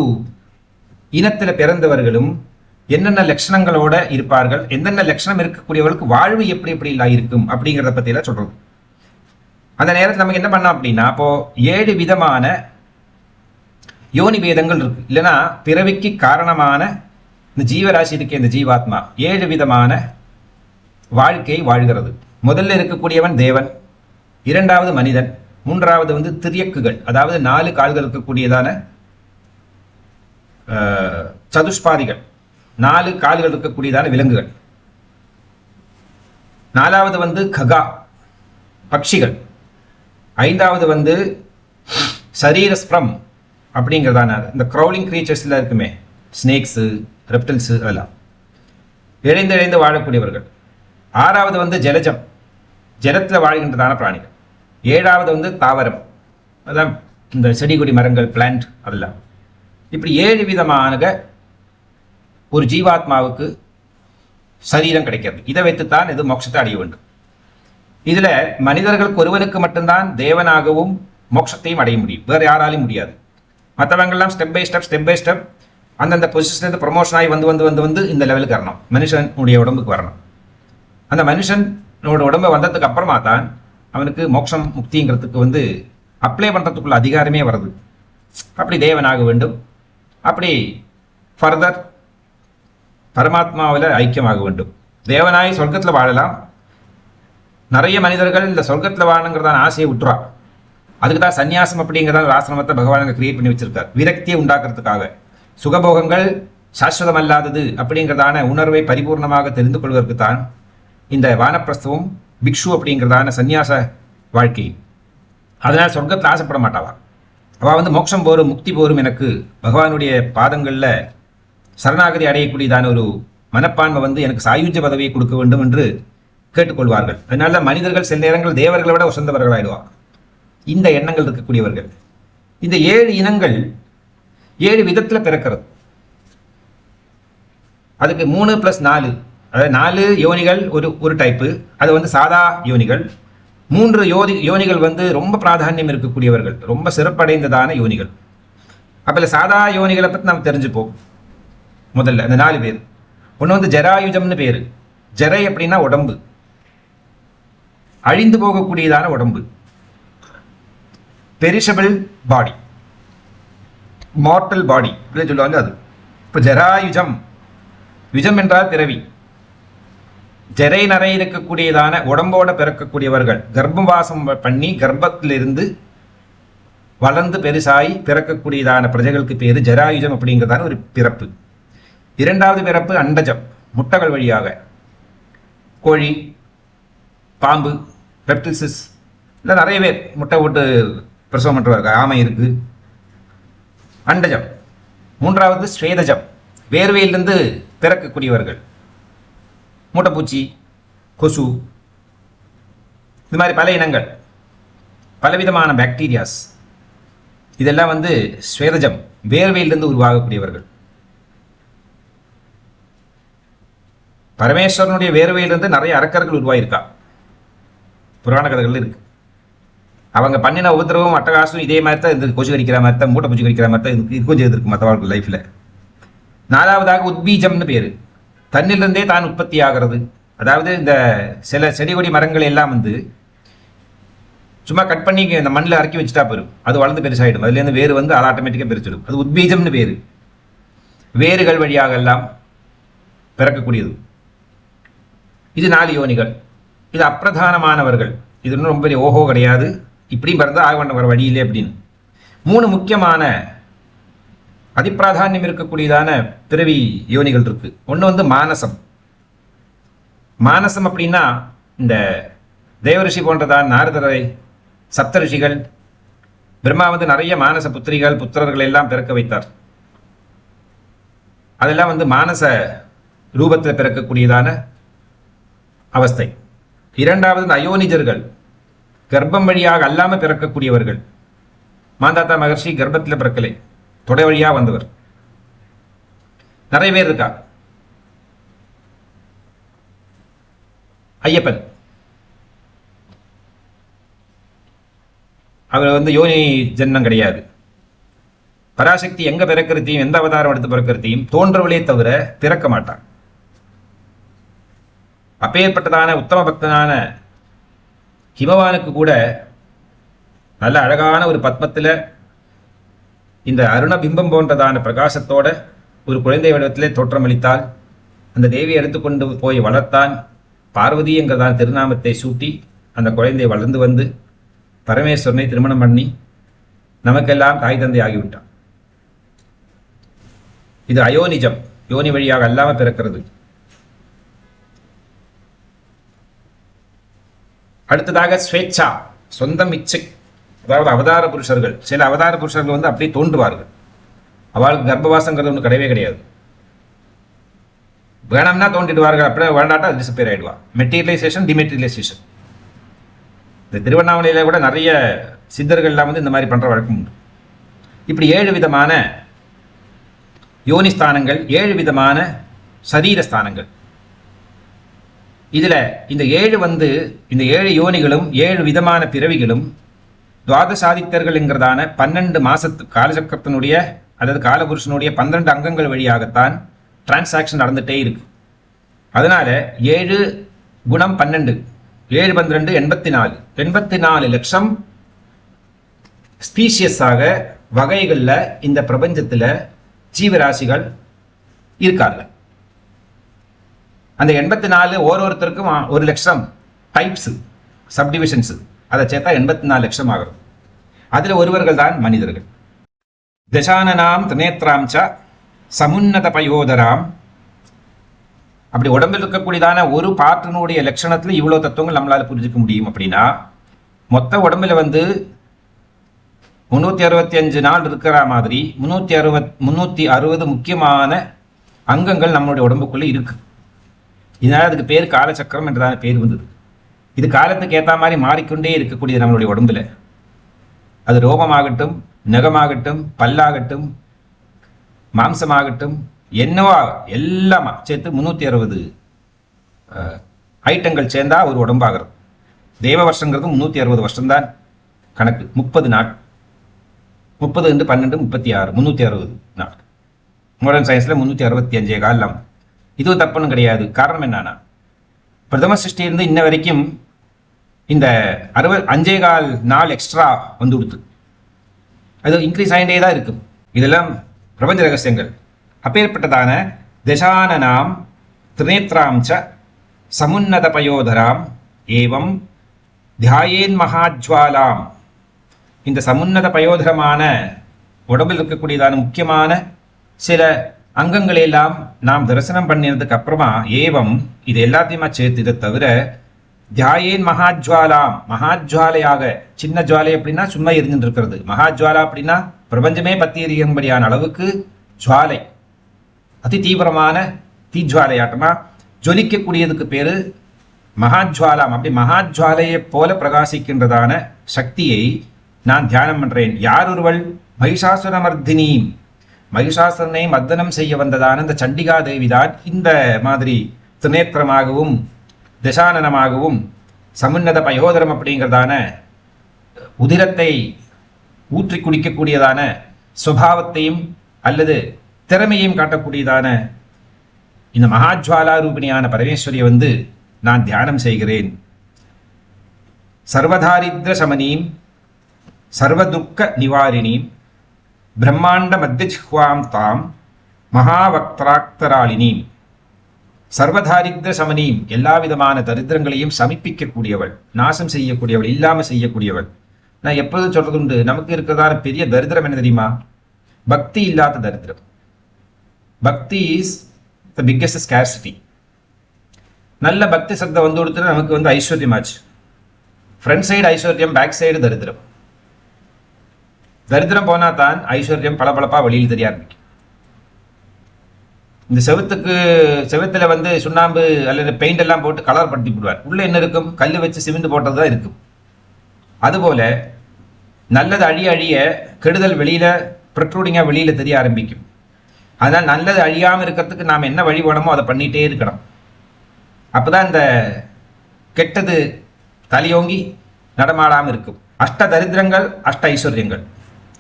இனத்துல பிறந்தவர்களும் என்னென்ன லட்சணங்களோட இருப்பார்கள், என்னென்ன லட்சணம் இருக்கக்கூடியவர்களுக்கு வாழ்வு எப்படி எப்படி எல்லாம் இருக்கும் அப்படிங்கிறத பத்தி எல்லாம் சொல்றது. அந்த நேரத்தில் நமக்கு என்ன பண்ணோம் அப்படின்னா, அப்போ 7 விதமான யோனி பேதங்கள் இருக்கு. இல்லைன்னா பிறவிக்கு காரணமான இந்த ஜீவராசி இருக்கே, இந்த ஜீவாத்மா 7 விதமான வாழ்க்கை வாழ்கிறது. முதல்ல இருக்கக்கூடியவன் தேவன், இரண்டாவது மனிதன், மூன்றாவது வந்து திரியக்குகள், அதாவது 4 கால்கள் இருக்கக்கூடியதான சதுஷ்பாதிகள், 4 கால்கள் இருக்கக்கூடியதான விலங்குகள். 4வது வந்து ககா பட்சிகள். 5வது வந்து சரீரஸ்பிரம் அப்படிங்கிறதான இந்த க்ரௌலிங் கிரீச்சர்ஸ்ல இருக்குமே, ஸ்னேக்ஸு, ரெப்டில்ஸு, அதெல்லாம் இழைந்து வாழக்கூடியவர்கள். 6வது வந்து ஜலஜம், ஜலத்தில் வாழ்கின்றதான பிராணிகள். 7வது வந்து தாவரம், அதான் இந்த செடி கொடி மரங்கள், பிளான்ட், அதெல்லாம். இப்படி 7 விதமான ஒரு ஜீவாத்மாவுக்கு சரீரம் கிடைக்கிறது. இதை வைத்துத்தான் இது மோட்சத்தை அடைய வேண்டும். இதுல மனிதர்களுக்கு ஒருவனுக்கு மட்டும்தான் தேவனாகவும் மோட்சத்தையும் அடைய முடியும், வேற யாராலையும் முடியாது. மற்றவங்கெல்லாம் ஸ்டெப் பை ஸ்டெப் அந்தந்த பொசிஷன்லேருந்து ப்ரொமோஷன் ஆகி வந்து இந்த லெவலுக்கு வரணும், மனுஷனுடைய உடம்புக்கு வரணும். அந்த மனுஷனோட உடம்பை வந்ததுக்கு அப்புறமா தான் அவனுக்கு மோட்சம் முக்திங்கிறதுக்கு வந்து அப்ளை பண்ணுறதுக்குள்ள அதிகாரமே வருது. அப்படி தேவனாக வேண்டும், அப்படி ஃபர்தர் பரமாத்மாவில் ஐக்கியமாக வேண்டும். தேவனாய் சொர்க்கத்தில் வாழலாம். நிறைய மனிதர்கள் இந்த சொர்க்கத்தில் வாழணுங்கிறதான ஆசையை விட்டுறா. அதுக்கு தான் சன்னியாசம் அப்படிங்கிறதான ஒரு ஆசிரமத்தை பகவான் கிரியேட் பண்ணி வச்சிருக்கார், விரக்தியை உண்டாக்குறதுக்காக. சுகபோகங்கள் சாஸ்வதம் அல்லாதது அப்படிங்கிறதான உணர்வை பரிபூர்ணமாக தெரிந்து கொள்வதற்கு தான் இந்த வானப்பிரஸ்தவம், பிக்ஷு அப்படிங்கிறதான சன்னியாச வாழ்க்கை. அதனால் சொர்க்கத்தில் ஆசைப்பட மாட்டாவா. அவள் வந்து மோட்சம் போரும் முக்தி போரும் எனக்கு பகவானுடைய பாதங்களில் சரணாகதி அடையக்கூடியதான ஒரு மனப்பான்மை வந்து எனக்கு சாயுஜ்ய பதவியை கொடுக்க வேண்டும் என்று கேட்டுக்கொள்வார்கள். அதனால மனிதர்கள் சில நேரங்கள் தேவர்களை விட உசந்தவர்களாயிடுவார். இந்த எண்ணங்கள் இருக்கக்கூடியவர்கள். இந்த 7 இனங்கள் 7 விதத்தில் பிறக்கிறது. அதுக்கு 3 + 4, அதாவது 4 யோனிகள் ஒரு டைப்பு. அது வந்து சாதா யோனிகள். 3 யோனிகள் வந்து ரொம்ப பிராதானியம் இருக்கக்கூடியவர்கள், ரொம்ப சிறப்படைந்ததான யோனிகள். அப்போ சாதா யோனிகளை பற்றி நம்ம தெரிஞ்சுப்போம். முதல்ல இந்த 4 பேர். ஒன்று வந்து ஜராயுஜம்னு பேர். ஜரை அப்படின்னா உடம்பு, அழிந்து போகக்கூடியதான உடம்பு. பெரிஷபிள் பாடி, மார்டல் பாடி அப்படின்னு சொல்லுவாங்க. அது இப்போ ஜராயுஜம், யுஜம் என்றால் பிறவி. ஜரை நரை இருக்கக்கூடியதான உடம்போட பிறக்கக்கூடியவர்கள், கர்ப்பவாசம் பண்ணி கர்ப்பத்திலிருந்து வளர்ந்து பெருசாகி பிறக்கக்கூடியதான பிரஜைகளுக்கு பேர் ஜராயுஜம் அப்படிங்கிறதான ஒரு பிறப்பு. 2வது பிறப்பு அண்டஜம், முட்டைகள் வழியாக. கோழி, பாம்பு, ரெப்டில்ஸஸ் இல்லை நிறைய பேர் முட்டை போட்டு பிரசவம் பண்ணுறாங்க. ஆமை இருக்கு. அண்டஜம். 3வது ஸ்வேதஜம், வேர்வையிலிருந்து பிறக்கக்கூடியவர்கள். மூட்டைப்பூச்சி, கொசு, இது மாதிரி பல இனங்கள், பலவிதமான பாக்டீரியாஸ், இதெல்லாம் வந்து ஸ்வேதஜம், வேர்வையிலிருந்து உருவாகக்கூடியவர்கள். பரமேஸ்வரனுடைய வேர்வையிலிருந்து நிறைய அரக்கர்கள் உருவாயிருக்கா, புராண கதைகள் இருக்கு. அவங்க பண்ணின உபதிரவம் அட்டகாசம் இதே மாதிரி தான் இந்த கொசு கடிக்கிற மாதிரி தான், மூட்டை பூச்சி கடிக்கிற மாதிரி தான் இருக்கும் செய்திருக்கு மற்றவர்கள் லைஃப்பில். 4வதாக உத்பீஜம்னு பேர். தன்னிலிருந்தே தான் உற்பத்தி ஆகிறது. அதாவது இந்த சில செடி கொடி மரங்கள் எல்லாம் வந்து சும்மா கட் பண்ணி இந்த மண்ணில் இறக்கி வச்சுட்டா போயிடும், அது வளர்ந்து பெருசாகிடும். அதுலேருந்து வேறு வந்து அது ஆட்டோமேட்டிக்காக பெருசிடும். அது உத்பீஜம்னு பேர். வேர்கள் வழியாக எல்லாம் பிறக்கக்கூடியது. இது 4 யோனிகள். இது அப்பிரதானமானவர்கள். இது இன்னும் ரொம்ப பெரிய ஓஹோ கிடையாது, இப்படி பிறந்தால் ஆக வேண்ட வர வழியிலே அப்படின்னு. 3 முக்கியமான அதிப்பிராதானியம் இருக்கக்கூடியதான பிறவி யோனிகள் இருக்கு. ஒன்று வந்து மானசம். மானசம் அப்படின்னா இந்த தேவரிஷி போன்றதான் நாரதரை, சப்த ரிஷிகள், பிரம்மா வந்து நிறைய மானச புத்திரர்கள் எல்லாம் பிறக்க வைத்தார். அதெல்லாம் வந்து மானச ரூபத்தில் பிறக்கக்கூடியதான அவஸ்தை. 2வது இந்த அயோனிஜர்கள், கர்ப்பம் வழியாக அல்லாமல் பிறக்கக்கூடியவர்கள். மாந்தாத்தா மகர்ஷி கர்ப்பத்தில் பிறக்கலை, தொடை வழியாக வந்தவர். நிறைய பேர் இருக்கா. ஐயப்பன், அவர் வந்து யோனி ஜென்மம் கிடையாது. பராசக்தி எங்க பிறக்கிறதையும் எந்த அவதாரம் எடுத்து பிறக்கிறதையும் தோன்றவளே தவிர பிறக்க மாட்டான். அப்பேற்பட்டதான உத்தம பக்தனான ஹிமவானுக்கு கூட நல்ல அழகான ஒரு பத்மத்தில் இந்த அருணபிம்பம் போன்றதான பிரகாசத்தோட ஒரு குழந்தை வடிவத்திலே தோற்றமளித்தால் அந்த தேவியை எடுத்துக்கொண்டு போய் வளர்த்தான். பார்வதி என்கிறதான திருநாமத்தை சூட்டி அந்த குழந்தை வளர்ந்து வந்து பரமேஸ்வரனை திருமணம் பண்ணி நமக்கெல்லாம் தாய் தந்தை ஆகிவிட்டான். இது அயோனிஜம், யோனி வழியாக அல்லாமல் பிறக்கிறது. அடுத்ததாக ஸ்வேச்சா, சொந்தம் இச்சை. அதாவது அவதார புருஷர்கள், சில அவதார புருஷர்கள் வந்து அப்படியே தோன்றுவார்கள். அவளுக்கு கர்ப்பவாசங்கிறது ஒன்று கிடையவே கிடையாது. வேணாம்னா தோன்றிடுவார்கள், அப்படியே வேண்டாட்டா டிசப்பியர் ஆகிடுவா. Materialisation, dematerialisation. இந்த திருவண்ணாமலையில் கூட நிறைய சித்தர்கள்லாம் வந்து இந்த மாதிரி பண்ணுற வழக்கம் உண்டு. இப்படி 7 விதமான யோனி ஸ்தானங்கள், 7 விதமான சரீர ஸ்தானங்கள். இதில் இந்த 7 வந்து இந்த 7 யோனிகளும் 7 விதமான பிறவிகளும் துவாதசாதித்தர்கள் என்கிறதான 12 மாசத்து காலசக்கரத்தினுடைய அதாவது காலபுருஷனுடைய 12 அங்கங்கள் வழியாகத்தான் டிரான்சாக்ஷன் நடந்துகிட்டே இருக்கு. அதனால 7 குணம் 12, 7 12 84, 84 லட்சம் ஸ்பீஷியஸாக வகைகளில் இந்த பிரபஞ்சத்தில் ஜீவராசிகள் இருக்காங்க. அந்த 84 ஒருத்தருக்கும் 1 லட்சம் டைப்ஸ், சப்டிவிஷன்ஸ், அதை சேர்த்தா 84 லட்சம் ஆகும். அதில் ஒருவர்கள் தான் மனிதர்கள். தசானனாம் திரிநேத்ராம் ச சமுன்னத பயோதராம். அப்படி உடம்பில் இருக்கக்கூடியதான ஒரு பாட்டினுடைய லட்சணத்தில் இவ்வளோ தத்துவங்கள் நம்மளால் புரிஞ்சுக்க முடியும். அப்படின்னா மொத்த உடம்புல வந்து 365 நாள் இருக்கிற மாதிரி 360 முக்கியமான அங்கங்கள் நம்மளுடைய உடம்புக்குள்ளே இருக்கு. இதனால் அதுக்கு பேர் காலச்சக்கரம் என்றதான பேர் வந்தது. இது காலத்துக்கு ஏற்ற மாதிரி மாறிக்கொண்டே இருக்கக்கூடிய நம்மளுடைய உடம்புல, அது ரோமமாகட்டும், நகமாகட்டும், பல்லாகட்டும், மாம்சமாகட்டும், என்னவா எல்லாமா சேர்த்து 360 ஐட்டங்கள் சேர்ந்தா ஒரு உடம்பாகிறது. தேவ வருஷங்கிறது 360 வருஷம்தான் கணக்கு. 30 நாள், 30 × 12 36, 360 நாள். மாடர்ன் சயின்ஸில் 365 காலம். இதுவும் தப்புன்னு கிடையாது. காரணம் என்னன்னா, பிரதம சிருஷ்டி இருந்து இன்ன வரைக்கும் இந்த 65 நாள் எக்ஸ்ட்ரா வந்து கொடுத்து அது இன்க்ரீஸ் ஆகிட்டே தான் இருக்கும். இதெல்லாம் பிரபஞ்ச ரகசியங்கள். அப்பேற்பட்டதான தசானனாம் திரிநேத்ராம் ச சமுன்னத பயோதராம் ஏவம் தியாயேன் மகாஜ்வாலாம். இந்த சமுன்னத பயோதரமான உடம்பில் இருக்கக்கூடியதான முக்கியமான சில அங்கங்களெல்லாம் நாம் தரிசனம் பண்ணினதுக்கு அப்புறமா ஏவம் இது எல்லாத்தையுமா சேர்த்து இதை தவிர தியாயேன் மகாஜ்வாலாம், மகாஜ்வாலையாக, சின்ன ஜுவாலை அப்படின்னா சும்மா எரிஞ்சுட்டு இருக்கிறது, மகாஜ்வாலா அப்படின்னா பிரபஞ்சமே பத்தி எரியும்படியான அளவுக்கு ஜுவாலை, அதி தீவிரமான தீஜ்வாலையாட்டமா ஜொலிக்கக்கூடியதுக்கு பேரு மகாஜ்வாலாம். அப்படி மகாஜ்வாலையை போல பிரகாசிக்கின்றதான சக்தியை நான் தியானம் பண்றேன். யார் ஒருவள்? மகிஷாசுரமர்தினி, மகிஷாசுரனை மர்தனம் செய்ய வந்ததான இந்த சண்டிகா தேவி தான் இந்த மாதிரி திரிநேத்திரமாகவும் தசானனமாகவும் சமுன்னத பயோதரம் அப்படிங்கிறதான உதிரத்தை ஊற்றி குடிக்கக்கூடியதான சுபாவத்தையும் அல்லது திறமையையும் காட்டக்கூடியதான இந்த மகாஜ்வாலா ரூபிணியான பரமேஸ்வரியை வந்து நான் தியானம் செய்கிறேன். சர்வதாரித்ர சமனீம் சர்வதுக்க நிவாரிணீம் பிரம்மாண்ட மத்தியஜ்வாம் தாம் மகாவக்திராக்தராளினீம். சர்வதாரித்ர சமனீம், எல்லா விதமான தரித்திரங்களையும் சமிப்பிக்கக்கூடியவள், நாசம் செய்யக்கூடியவள், இல்லாம செய்யக்கூடியவள். நான் எப்போதும் சொல்றது உண்டு, நமக்கு இருக்கிறதான பெரிய தரித்திரம் என்ன தெரியுமா? பக்தி இல்லாத தரித்திரம். பக்தி இஸ் த பிக்கஸ்ட் ஸ்கேர்சிட்டி. நல்ல பக்தி சக்தி வந்து கொடுத்துட்டு நமக்கு வந்து ஐஸ்வர்யமாச்சு. ஃப்ரண்ட் சைடு ஐஸ்வர்யம், பேக் சைடு தரித்திரம். தரித்திரம் போனா தான் ஐஸ்வர்யம் பளபளப்பா வெளியில் தெரிய ஆரம்பிக்கும். இந்த செவத்துல வந்து சுண்ணாம்பு அல்லது பெயிண்ட் எல்லாம் போட்டு கலர் படுத்தி விடுவார். உள்ள என்ன இருக்கும்? கல் வச்சு சிமெண்ட் போட்டது தான் இருக்கும். அதுபோல நல்லது அழிய அழிய கெடுதல் வெளியில ப்ரொட்ரூடிங்கா வெளியில தெரிய ஆரம்பிக்கும். அதனால் நல்லது அழியாம இருக்கிறதுக்கு நாம் என்ன வழி வேணுமோ அதை பண்ணிட்டே இருக்கணும். அப்பதான் இந்த கெட்டது தலையோங்கி நடமாடாமல் இருக்கும். அஷ்ட தரித்திரங்கள், அஷ்ட ஐஸ்வர்யங்கள்.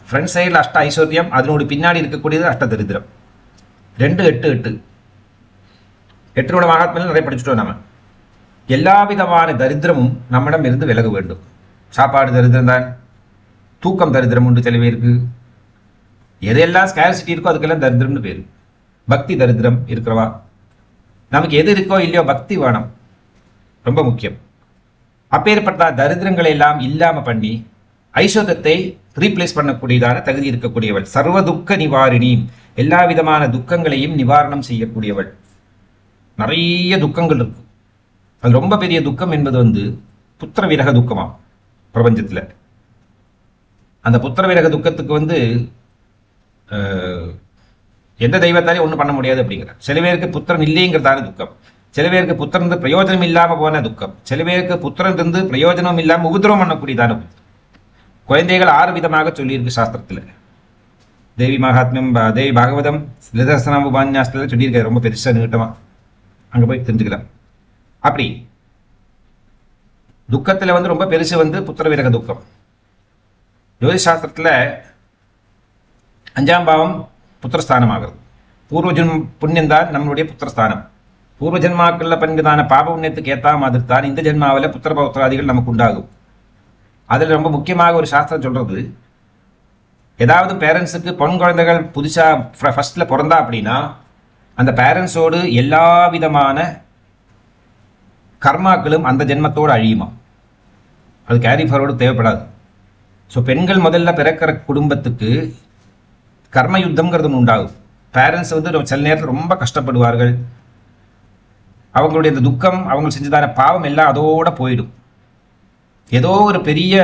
ஃப்ரண்ட் சைடில் அஷ்ட ஐஸ்வர்யம், அதனோடு பின்னாடி இருக்கக்கூடியது அஷ்ட தரித்திரம். 2 8 8 8 மகாத்மியம் நிறைய படிச்சுட்டோம். நம்ம எல்லா விதமான தரித்திரமும் நம்மிடம் இருந்து விலக வேண்டும். சாப்பாடு தரித்திரம் தான், தூக்கம் தரித்திரம் உண்டு சில பேருக்கு. எதெல்லாம் ஸ்கேர்சிட்டி இருக்கோ அதுக்கெல்லாம் தரித்திரம்னு பேரு. பக்தி தரித்திரம் இருக்கிறவா, நமக்கு எது இருக்கோ இல்லையோ பக்தி வேணும், ரொம்ப முக்கியம். அப்பேற்பட்ட தரித்திரங்களை எல்லாம் இல்லாம பண்ணி ஐஸ்வர்யத்தை ரீப்ளேஸ் பண்ணக்கூடியதான தகுதி இருக்கக்கூடியவள். சர்வ துக்க நிவாரிணி, எல்லா விதமான துக்கங்களையும் நிவாரணம் செய்யக்கூடியவள். நிறைய துக்கங்கள் இருக்கு. அது ரொம்ப பெரிய துக்கம் என்பது வந்து புத்திர விரக துக்கமா பிரபஞ்சத்துல. அந்த புத்திர விரக துக்கத்துக்கு வந்து எந்த தெய்வத்தாலையும் ஒன்றும் பண்ண முடியாது அப்படிங்கிற. சில பேருக்கு புத்திரன் இல்லைங்கிறதான துக்கம், சில பேருக்கு புத்திரன் இருந்து பிரயோஜனம் இல்லாம போன துக்கம், சில பேருக்கு புத்திரன் இருந்து பிரயோஜனம் இல்லாம உபதிரவம் பண்ணக்கூடியதான குழந்தைகள் 6 விதமாக சொல்லியிருக்கு சாஸ்திரத்துல. தேவி மகாத்மியம், தேவி பாகவதம், லலிதசனம் உபான்யாசத்துல சொல்லியிருக்காரு. ரொம்ப பெருசா நீட்டமா, அங்க போய் தெரிஞ்சுக்கலாம். அப்படி துக்கத்துல வந்து ரொம்ப பெருசு வந்து புத்திர விரக துக்கம். ஜோதிஷ் சாஸ்திரத்துல 5ஆம் பாவம் புத்திரஸ்தானம் ஆகிறது. பூர்வஜன்ம புண்ணியம் தான் நம்மளுடைய புத்திரஸ்தானம். பூர்வ ஜென்மாக்கள்ல பண்ணிதான பாப புண்ணியத்துக்கு ஏற்ற மாதிரி தான் இந்த ஜென்மாவில் புத்திர பௌத்திராதிகள் நமக்கு உண்டாகும். அதில் ரொம்ப முக்கியமாக ஒரு சாஸ்திரம் சொல்றது, ஏதாவது பேரண்ட்ஸுக்கு பொன் குழந்தைகள் புதுசா ஃபர்ஸ்ட்ல பிறந்தா அப்படின்னா அந்த பேரண்ட்ஸோடு எல்லா விதமான கர்மாக்களும் அந்த ஜென்மத்தோடு அழியுமா. அது கேரி ஃபார்வர்டு தேவைப்படாது. ஸோ பெண்கள் முதல்ல பிறக்கிற குடும்பத்துக்கு கர்ம யுத்தம்ங்கிறது ஒன்று உண்டாகும். பேரண்ட்ஸ் வந்து சில நேரத்தில் ரொம்ப கஷ்டப்படுவார்கள். அவங்களுடைய இந்த துக்கம், அவங்க செஞ்சதான பாவம் எல்லாம் அதோட போயிடும். ஏதோ ஒரு பெரிய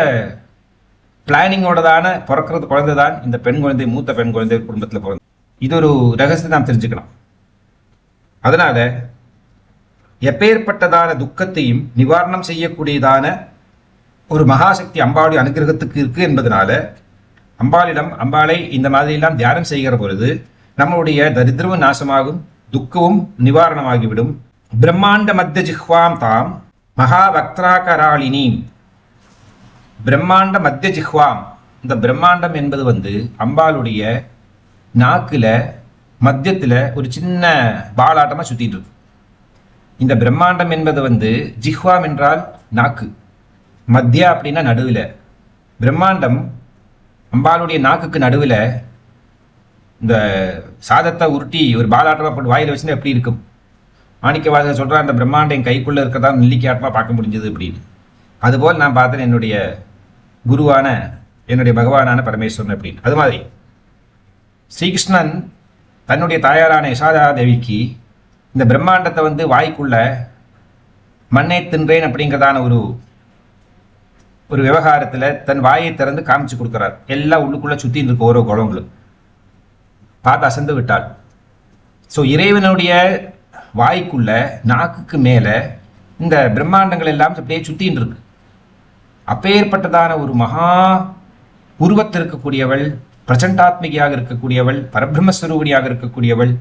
பிளானிங்கோட தானே பிறக்கிறது குழந்தை தான் இந்த பெண் குழந்தை, மூத்த பெண் குழந்தை குடும்பத்தில் பிறந்து. இது ஒரு ரகசியத்தை நாம் தெரிஞ்சுக்கலாம். அதனால எப்பேற்பட்டதான துக்கத்தையும் நிவாரணம் செய்யக்கூடியதான ஒரு மகாசக்தி அம்பாளுடைய அனுகிரகத்துக்கு இருக்கு என்பதனால அம்பாளை இந்த மாதிரி எல்லாம் தியானம் செய்கிற பொழுது நம்மளுடைய தரித்திரமும் நாசமாகும், துக்கமும் நிவாரணமாகிவிடும். பிரம்மாண்ட மத்திய ஜிஹ்வாம் தாம் மகாவக்திராகராளினி. பிரம்மாண்ட மத்திய ஜிஹ்வாம், இந்த பிரம்மாண்டம் என்பது அம்பாளுடைய நாக்குல மத்தியத்துல ஒரு சின்ன பாலாட்டமா சுத்திட்டு இருக்கு. இந்த பிரம்மாண்டம் என்பது ஜிஹ்வாம் என்றால் நாக்கு, மத்தியா அப்படின்னா நடுவில். பிரம்மாண்டம் அம்பாளுடைய நாக்குக்கு நடுவில் இந்த சாதத்தை உருட்டி ஒரு பாலாட்டமாக போட்டு வாயில் வச்சுன்னா எப்படி இருக்கும்? மாணிக்கவாசகர் சொல்கிறார், அந்த பிரம்மாண்டம் என் கைக்குள்ளே இருக்கிறதா நெல்லிக்காட்டமாக பார்க்க முடிஞ்சது அப்படின்னு. அதுபோல் நான் பார்த்தேன் என்னுடைய குருவான என்னுடைய பகவானான பரமேஸ்வரன் அப்படின்னு. அது மாதிரி ஸ்ரீகிருஷ்ணன் தன்னுடைய தாயாரான யசோதா தேவிக்கு இந்த பிரம்மாண்டத்தை வாய்க்குள்ள மண்ணை தின்றேன் அப்படிங்கிறதான ஒரு விவகாரத்தில் தன் வாயை திறந்து காமிச்சு கொடுக்குறார். எல்லாம் உள்ளுக்குள்ள சுற்றி இருக்கு ஓரோ குளங்களும். பார்த்து அசந்து விட்டாள். ஸோ இறைவனுடைய வாய்க்குள்ள நாக்குக்கு மேலே இந்த பிரம்மாண்டங்கள் எல்லாம் அப்படியே சுத்தின்னு இருக்கு. அப்பேற்பட்டதான ஒரு மகா உருவத்தில் இருக்கக்கூடியவள், பிரச்சண்டாத்மிகையாக இருக்கக்கூடியவள், பரபிரம்மஸ்வரூபிணியாக இருக்கக்கூடியவள்,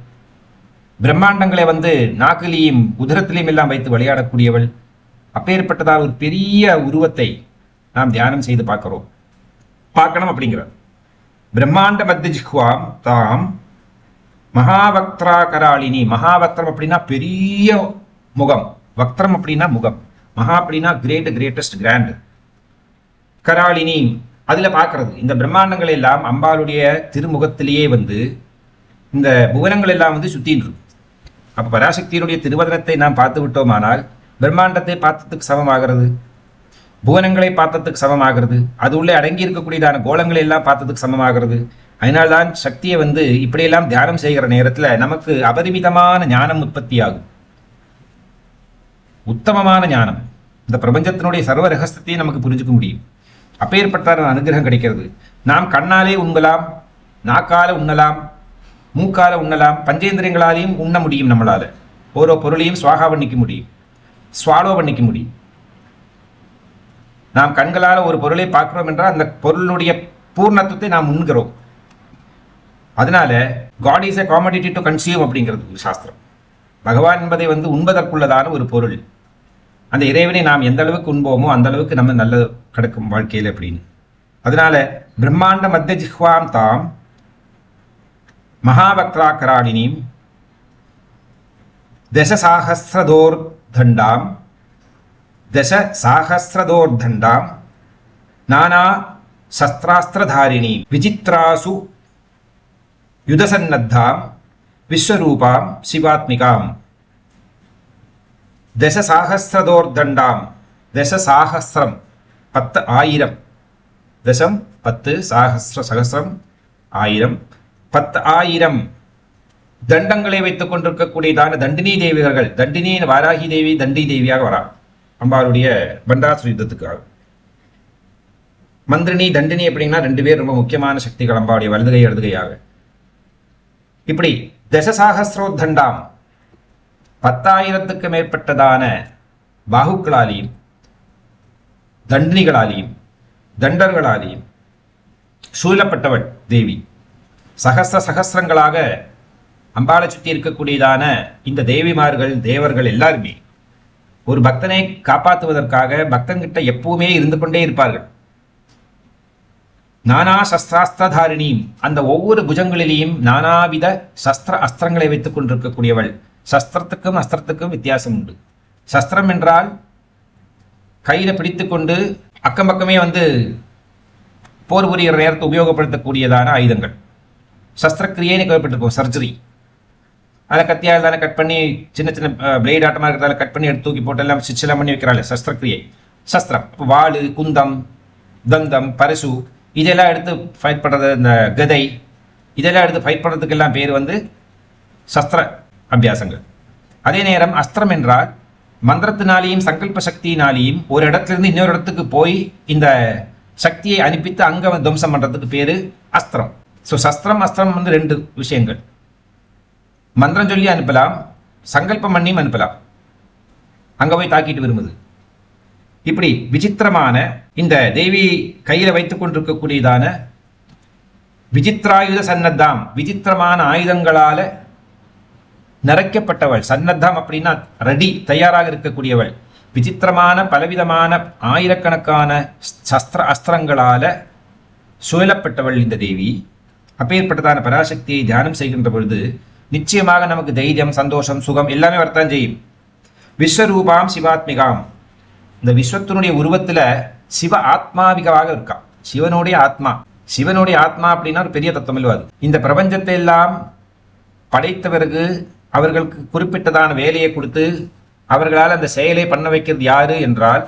பிரம்மாண்டங்களை நாக்கிலையும் உதரத்திலையும் எல்லாம் வைத்து விளையாடக்கூடியவள். அப்பேற்பட்டதான ஒரு பெரிய உருவத்தை நாம் தியானம் செய்து பார்க்கணும் அப்படிங்கிறார். பிரம்மாண்ட மத்திய ஜிஹ்வாம் தாம் மகாவக்திராகராளினி. மகாவக்திரம் அப்படின்னா பெரிய முகம், வக்திரம் அப்படின்னா முகம், மகா அப்படின்னா கிரேட்டஸ்ட் கிராண்ட். கராளினி அதுல பார்க்கறது இந்த பிரம்மாண்டங்கள் எல்லாம் அம்பாளுடைய திருமுகத்திலேயே இந்த புவனங்கள் எல்லாம் சுத்தின்னு இருக்கு. அப்ப பராசக்தியினுடைய திருவதனத்தை நாம் பார்த்து விட்டோமானால் பிரம்மாண்டத்தை பார்த்ததுக்கு சமமாகிறது, புவனங்களை பார்த்ததுக்கு சமமாகிறது, அது உள்ளே அடங்கி இருக்கக்கூடியதான கோலங்களை எல்லாம் பார்த்ததுக்கு சமமாகிறது. அதனால்தான் சக்தியை இப்படியெல்லாம் தியானம் செய்கிற நேரத்தில் நமக்கு அபரிமிதமான ஞானம் உற்பத்தி ஆகும், உத்தமமான ஞானம். இந்த பிரபஞ்சத்தினுடைய சர்வ ரகசியத்தையும் நமக்கு புரிஞ்சுக்க முடியும். அப்பேற்பட்ட அனுகிரகம் கிடைக்கிறது. நாம் கண்ணாலே உண்கலாம், நாக்கால உண்ணலாம், மூக்கால உண்ணலாம், பஞ்சேந்திரியங்களாலையும் உண்ண முடியும். நம்மளால ஓரோ பொருளையும் சுவாகா பண்ணிக்க முடியும், ஸ்வாலோ பண்ணிக்க முடியும். நாம் கண்களால் ஒரு பொருளை பார்க்கிறோம் என்றால் அந்த பொருளுடைய பூர்ணத்துவத்தை நாம் உண்கிறோம். அதனால God is a commodity to consume அப்படிங்கிறது ஒரு சாஸ்திரம். பகவான் என்பதை உண்பதற்குள்ளதான ஒரு பொருள். அந்த இறைவனை நாம் எந்த அளவுக்கு உண்போமோ அந்த அளவுக்கு நம்ம நல்ல கிடைக்கும் வாழ்க்கையில் அப்படின்னு. அதனால பிரம்மாண்ட மத்திய ஜிஹ்வாம் தாம் மகாவக்திராகராளினீம் தசசாஹஸ்ரதோர்தண்டாம் நானா சஸ்திராஸ்திரதாரிணி விசித்ராசு யுதசன்னத்தாம் விஸ்வரூபாம் சிவாத்மிகாம். தசசாஹஸ்ரதோர்தண்டாம், தசசாஹஸ்ரம் 10,000, தசம் 10, சகஸ்ரம் 1000, 10,000 தண்டங்களை வைத்துக் கொண்டிருக்கக்கூடியதான தண்டினி தேவிகள். தண்டினி வாராகி தேவி தண்டி தேவியாக வரா அம்பாளுடைய பண்டாசுர யுத்தத்துக்காக. மந்திரினி தண்டினி அப்படின்னா 2 பேர் ரொம்ப முக்கியமான சக்திகள் அம்பாளுடைய வலதுகை இடதுகையாக. இப்படி தசசாகஸ்ரோத்தண்டாம் 10,000க்கு மேற்பட்டதான பாகுக்களாலையும் தண்டினிகளாலையும் தண்டர்களாலையும் சூழப்பட்டவள் தேவி. சகஸ்ரங்களாக அம்பாளை சுற்றி இருக்கக்கூடியதான இந்த தேவிமார்கள் தேவர்கள் எல்லாருமே ஒரு பக்தனை காப்பாற்றுவதற்காக பக்தன்கிட்ட எப்பவுமே இருந்து கொண்டே இருப்பார்கள். நானா சஸ்திராஸ்திரதாரிணி, அந்த ஒவ்வொரு புஜங்களிலேயும் நானாவித சஸ்திர அஸ்திரங்களை வைத்துக் கொண்டிருக்கக்கூடியவள். சஸ்திரத்துக்கும் அஸ்திரத்துக்கும் வித்தியாசம் உண்டு. சஸ்திரம் என்றால் கையில பிடித்து கொண்டு அக்கம் பக்கமே போர் புரிகிற நேரத்தை உபயோகப்படுத்தக்கூடியதான ஆயுதங்கள். சஸ்திரக்கிரியேன்னு கேள்விப்பட்டிருக்கோம், சர்ஜரி. அதை கத்தியால் தானே கட் பண்ணி சின்ன சின்ன பிளேட் ஆட்டமாக இருக்கிறதால கட் பண்ணி எடுத்து தூக்கி போட்டு எல்லாம் ஸ்டிச்செல்லாம் பண்ணி வைக்கிறாள் சஸ்திரக்கிரியை. சஸ்திரம் வாள், குந்தம், தந்தம், பரசு இதெல்லாம் எடுத்து ஃபைட் பண்ணுறது, இந்த கதை இதெல்லாம் எடுத்து ஃபைட் பண்ணுறதுக்கெல்லாம் பேர் சஸ்திர அபியாசங்கள். அதே நேரம் அஸ்திரம் என்றால் மந்திரத்தினாலேயும் சங்கல்ப சக்தியினாலேயும் ஒரு இடத்துலேருந்து இன்னொரு இடத்துக்கு போய் இந்த சக்தியை அனுப்பித்து அங்க துவம்சம் பண்றதுக்கு பேரு அஸ்திரம். ஸோ சஸ்திரம் அஸ்திரம் வந்து ரெண்டு விஷயங்கள். மந்திரம் சொல்லி அனுப்பலாம், சங்கல்பம் பண்ணியும் அனுப்பலாம், அங்க போய் தாக்கிட்டு விரும்புது. இப்படி விசித்திரமான இந்த தேவி கையில வைத்துக் கொண்டிருக்கக்கூடியதான விசித்திராயுத சன்னத்தாம், விசித்திரமான ஆயுதங்களால நிறைக்கப்பட்டவள். சன்னத்தம் அப்படின்னா ரெடி, தயாராக இருக்கக்கூடியவள். விசித்திரமான பலவிதமான ஆயிரக்கணக்கான அஸ்திரங்களால சுழலப்பட்டவள் இந்த தேவி. அப்பேற்பட்டதான பராசக்தியை தியானம் செய்கின்ற பொழுது நிச்சயமாக நமக்கு தைரியம், சந்தோஷம், சுகம் எல்லாமே வரத்தான் செய்யும். விஸ்வரூபாம் சிவாத்மிகாம், இந்த விஸ்வத்தினுடைய உருவத்துல சிவ ஆத்மாவிகமாக இருக்கா. சிவனுடைய ஆத்மா, சிவனுடைய ஆத்மா அப்படின்னா ஒரு பெரிய தத்துவம் இல்லவாது. இந்த பிரபஞ்சத்தை எல்லாம் படைத்த பிறகு அவர்களுக்கு குறிப்பிட்டதான வேலையை கொடுத்து அவர்களால் அந்த செயலை பண்ண வைக்கிறது யாரு என்றால்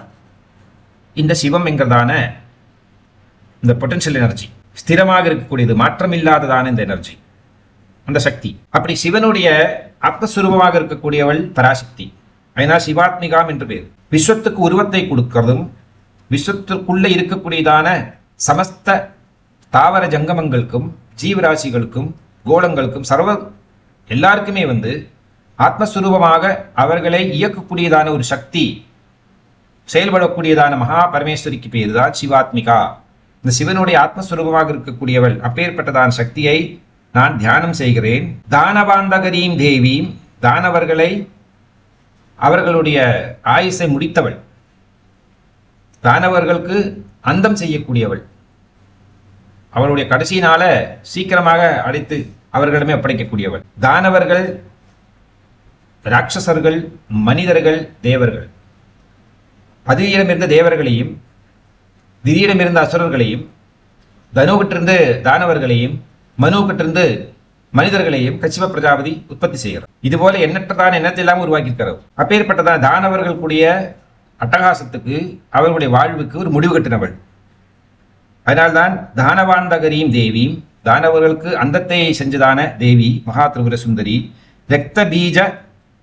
இந்த சிவம் என்கிறதான இந்த பொட்டன்ஷியல் எனர்ஜி, ஸ்திரமாக இருக்கக்கூடியது, மாற்றம் இல்லாததான இந்த எனர்ஜி, அந்த சக்தி. அப்படி சிவனுடைய ஆத்மஸ்வரூபமாக இருக்கக்கூடியவள் பராசக்தி. அதனால் சிவாத்மிகாம் என்று பேர். விஸ்வத்துக்கு உருவத்தை கொடுக்கிறதும் விஸ்வத்திற்குள்ள இருக்கக்கூடியதான சமஸ்த தாவர ஜங்கமங்களுக்கும் ஜீவராசிகளுக்கும் கோலங்களுக்கும் சர்வ எல்லாருக்குமே வந்து ஆத்மஸ்வரூபமாக அவர்களை இயக்கக்கூடியதான ஒரு சக்தி, செயல்படக்கூடியதான மகா பரமேஸ்வரிக்கு பேர் தான் சிவாத்மிகா. இந்த சிவனுடைய ஆத்மஸ்வரூபமாக இருக்கக்கூடியவள். அப்பேற்பட்டதான சக்தியை நான் தியானம் செய்கிறேன். தானவாந்தகரீம் தேவீம், தானவர்களை அவர்களுடைய ஆயுசை முடித்தவள், தானவர்களுக்கு அந்தம் செய்யக்கூடியவள், அவருடைய கடைசியினால சீக்கிரமாக அடைத்து அவர்களிடமே ஒப்படைக்கக்கூடியவள். தானவர்கள், ராட்சசர்கள், மனிதர்கள், தேவர்கள், பதியிடமிருந்த தேவர்களையும் திடீரிடமிருந்த அசுரர்களையும், தனுவிட்டிருந்து தானவர்களையும், மனுவிட்டிருந்து மனிதர்களையும் கச்சிப பிரஜாபதி உற்பத்தி செய்கிறார். இதுபோல எண்ணற்றதான எண்ணத்தை எல்லாம் உருவாக்கியிருக்கிறார். அப்பேற்பட்டதான தானவர்கள் கூடிய அட்டகாசத்துக்கு, அவர்களுடைய வாழ்வுக்கு ஒரு முடிவு கட்டினவள். அதனால்தான் தானவாந்தகரீம் தேவியும், தானவர்களுக்கு அந்தத்தை செஞ்சதான தேவி மகா திரிபுர சுந்தரி. ரக்த பீஜ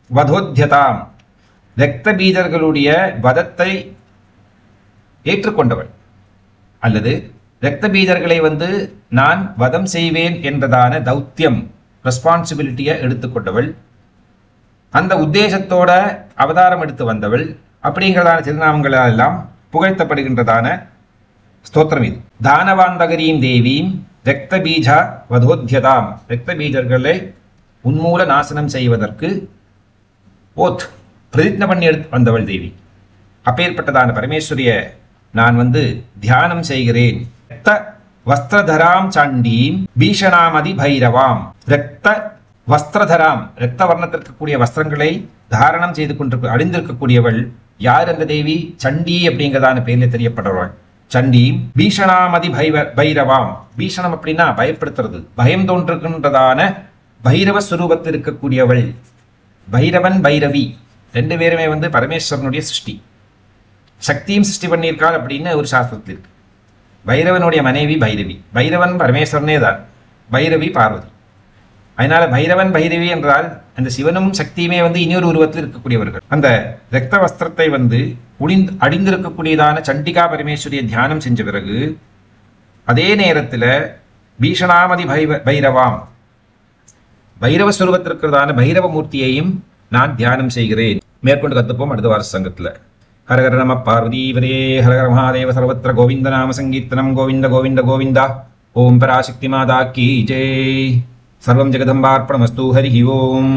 வதோத்யதாம், ரக்த பீஜர்களுடைய வதத்தை ஏற்றுக்கொண்டவள், அல்லது ரக்த பீஜர்களை வந்து நான் வதம் செய்வேன் என்றதான தௌத்தியம், ரெஸ்பான்சிபிலிட்டியை எடுத்துக்கொண்டவள். அந்த உத்தேசத்தோட அவதாரம் எடுத்து வந்தவள். அப்படிங்கிறதான திருநாமங்களால் எல்லாம் புகழ்த்தப்படுகின்றதான ஸ்தோத்திரம் இது. தானவாந்தகரீம் தேவீம் ரக்த பீஜா வதோத்யதாம், ரக்த பீஜர்களை உன்மூல நாசனம் செய்வதற்கு பிரதிஜ்ஞை பண்ணி எடுத்து வந்தவள் தேவி. அப்பேற்பட்டதான பரமேஸ்வரிய நான் வந்து தியானம் செய்கிறேன். ரக்த வஸ்திரதராம் சண்டீம் பீஷணாமதி பைரவாம், ரக்த வஸ்திரதராம், ரக்த வர்ணத்திற்கு கூடிய வஸ்திரங்களை தாரணம் செய்து கொண்டு அணிந்திருக்கக்கூடியவள் யார்? அந்த தேவி சண்டி அப்படிங்கிறதான பேர்ல தெரியப்படுறவள். சண்டீம் பீஷணாமதி பைரவாம், பீஷணம் அப்படின்னா பயப்படுத்துறது, பயம் தோன்றுகின்றதான பைரவ ஸ்வரூபத்தில் இருக்கக்கூடியவள். பைரவன் பைரவி ரெண்டு பேருமே வந்து பரமேஸ்வரனுடைய சிருஷ்டி, சக்தியும் சிருஷ்டி பண்ணியிருக்காள் அப்படின்னு ஒரு சாஸ்திரத்தில் இருக்கு. பைரவனுடைய மனைவி பைரவி, பைரவன் பரமேஸ்வரனே தான், பைரவி பார்வதி. அதனால பைரவன் பைரவி என்றால் அந்த சிவனும் சக்தியுமே வந்து இன்னொரு உருவத்தில் இருக்கக்கூடியவர்கள். அந்த ரக்த வஸ்திரத்தை வந்து அடிந்திருக்கக்கூடியதான சண்டிகா பரமேஸ்வரியை தியானம் செஞ்ச பிறகு அதே நேரத்தில் பீஷணாமதி பைரவாம், பைரவ ஸ்வரூபத்திற்கிறதான பைரவ மூர்த்தியையும் நான் தியானம் செய்கிறேன். மேற்கொண்டு கத்துப்போம் அடுத்த வார சங்கத்தில். ஹரஹர நம பார்வதீவரே, ஹரஹர மகாதேவ, சர்வத்திர கோவிந்த நாம சங்கீர்த்தனம், கோவிந்த கோவிந்த கோவிந்தா. ஓம் பராசக்தி மாதா கீ ஜெய். சர்வம் ஜெகதம்பார்ப்பணமஸ்து. ஹரி ஓம்.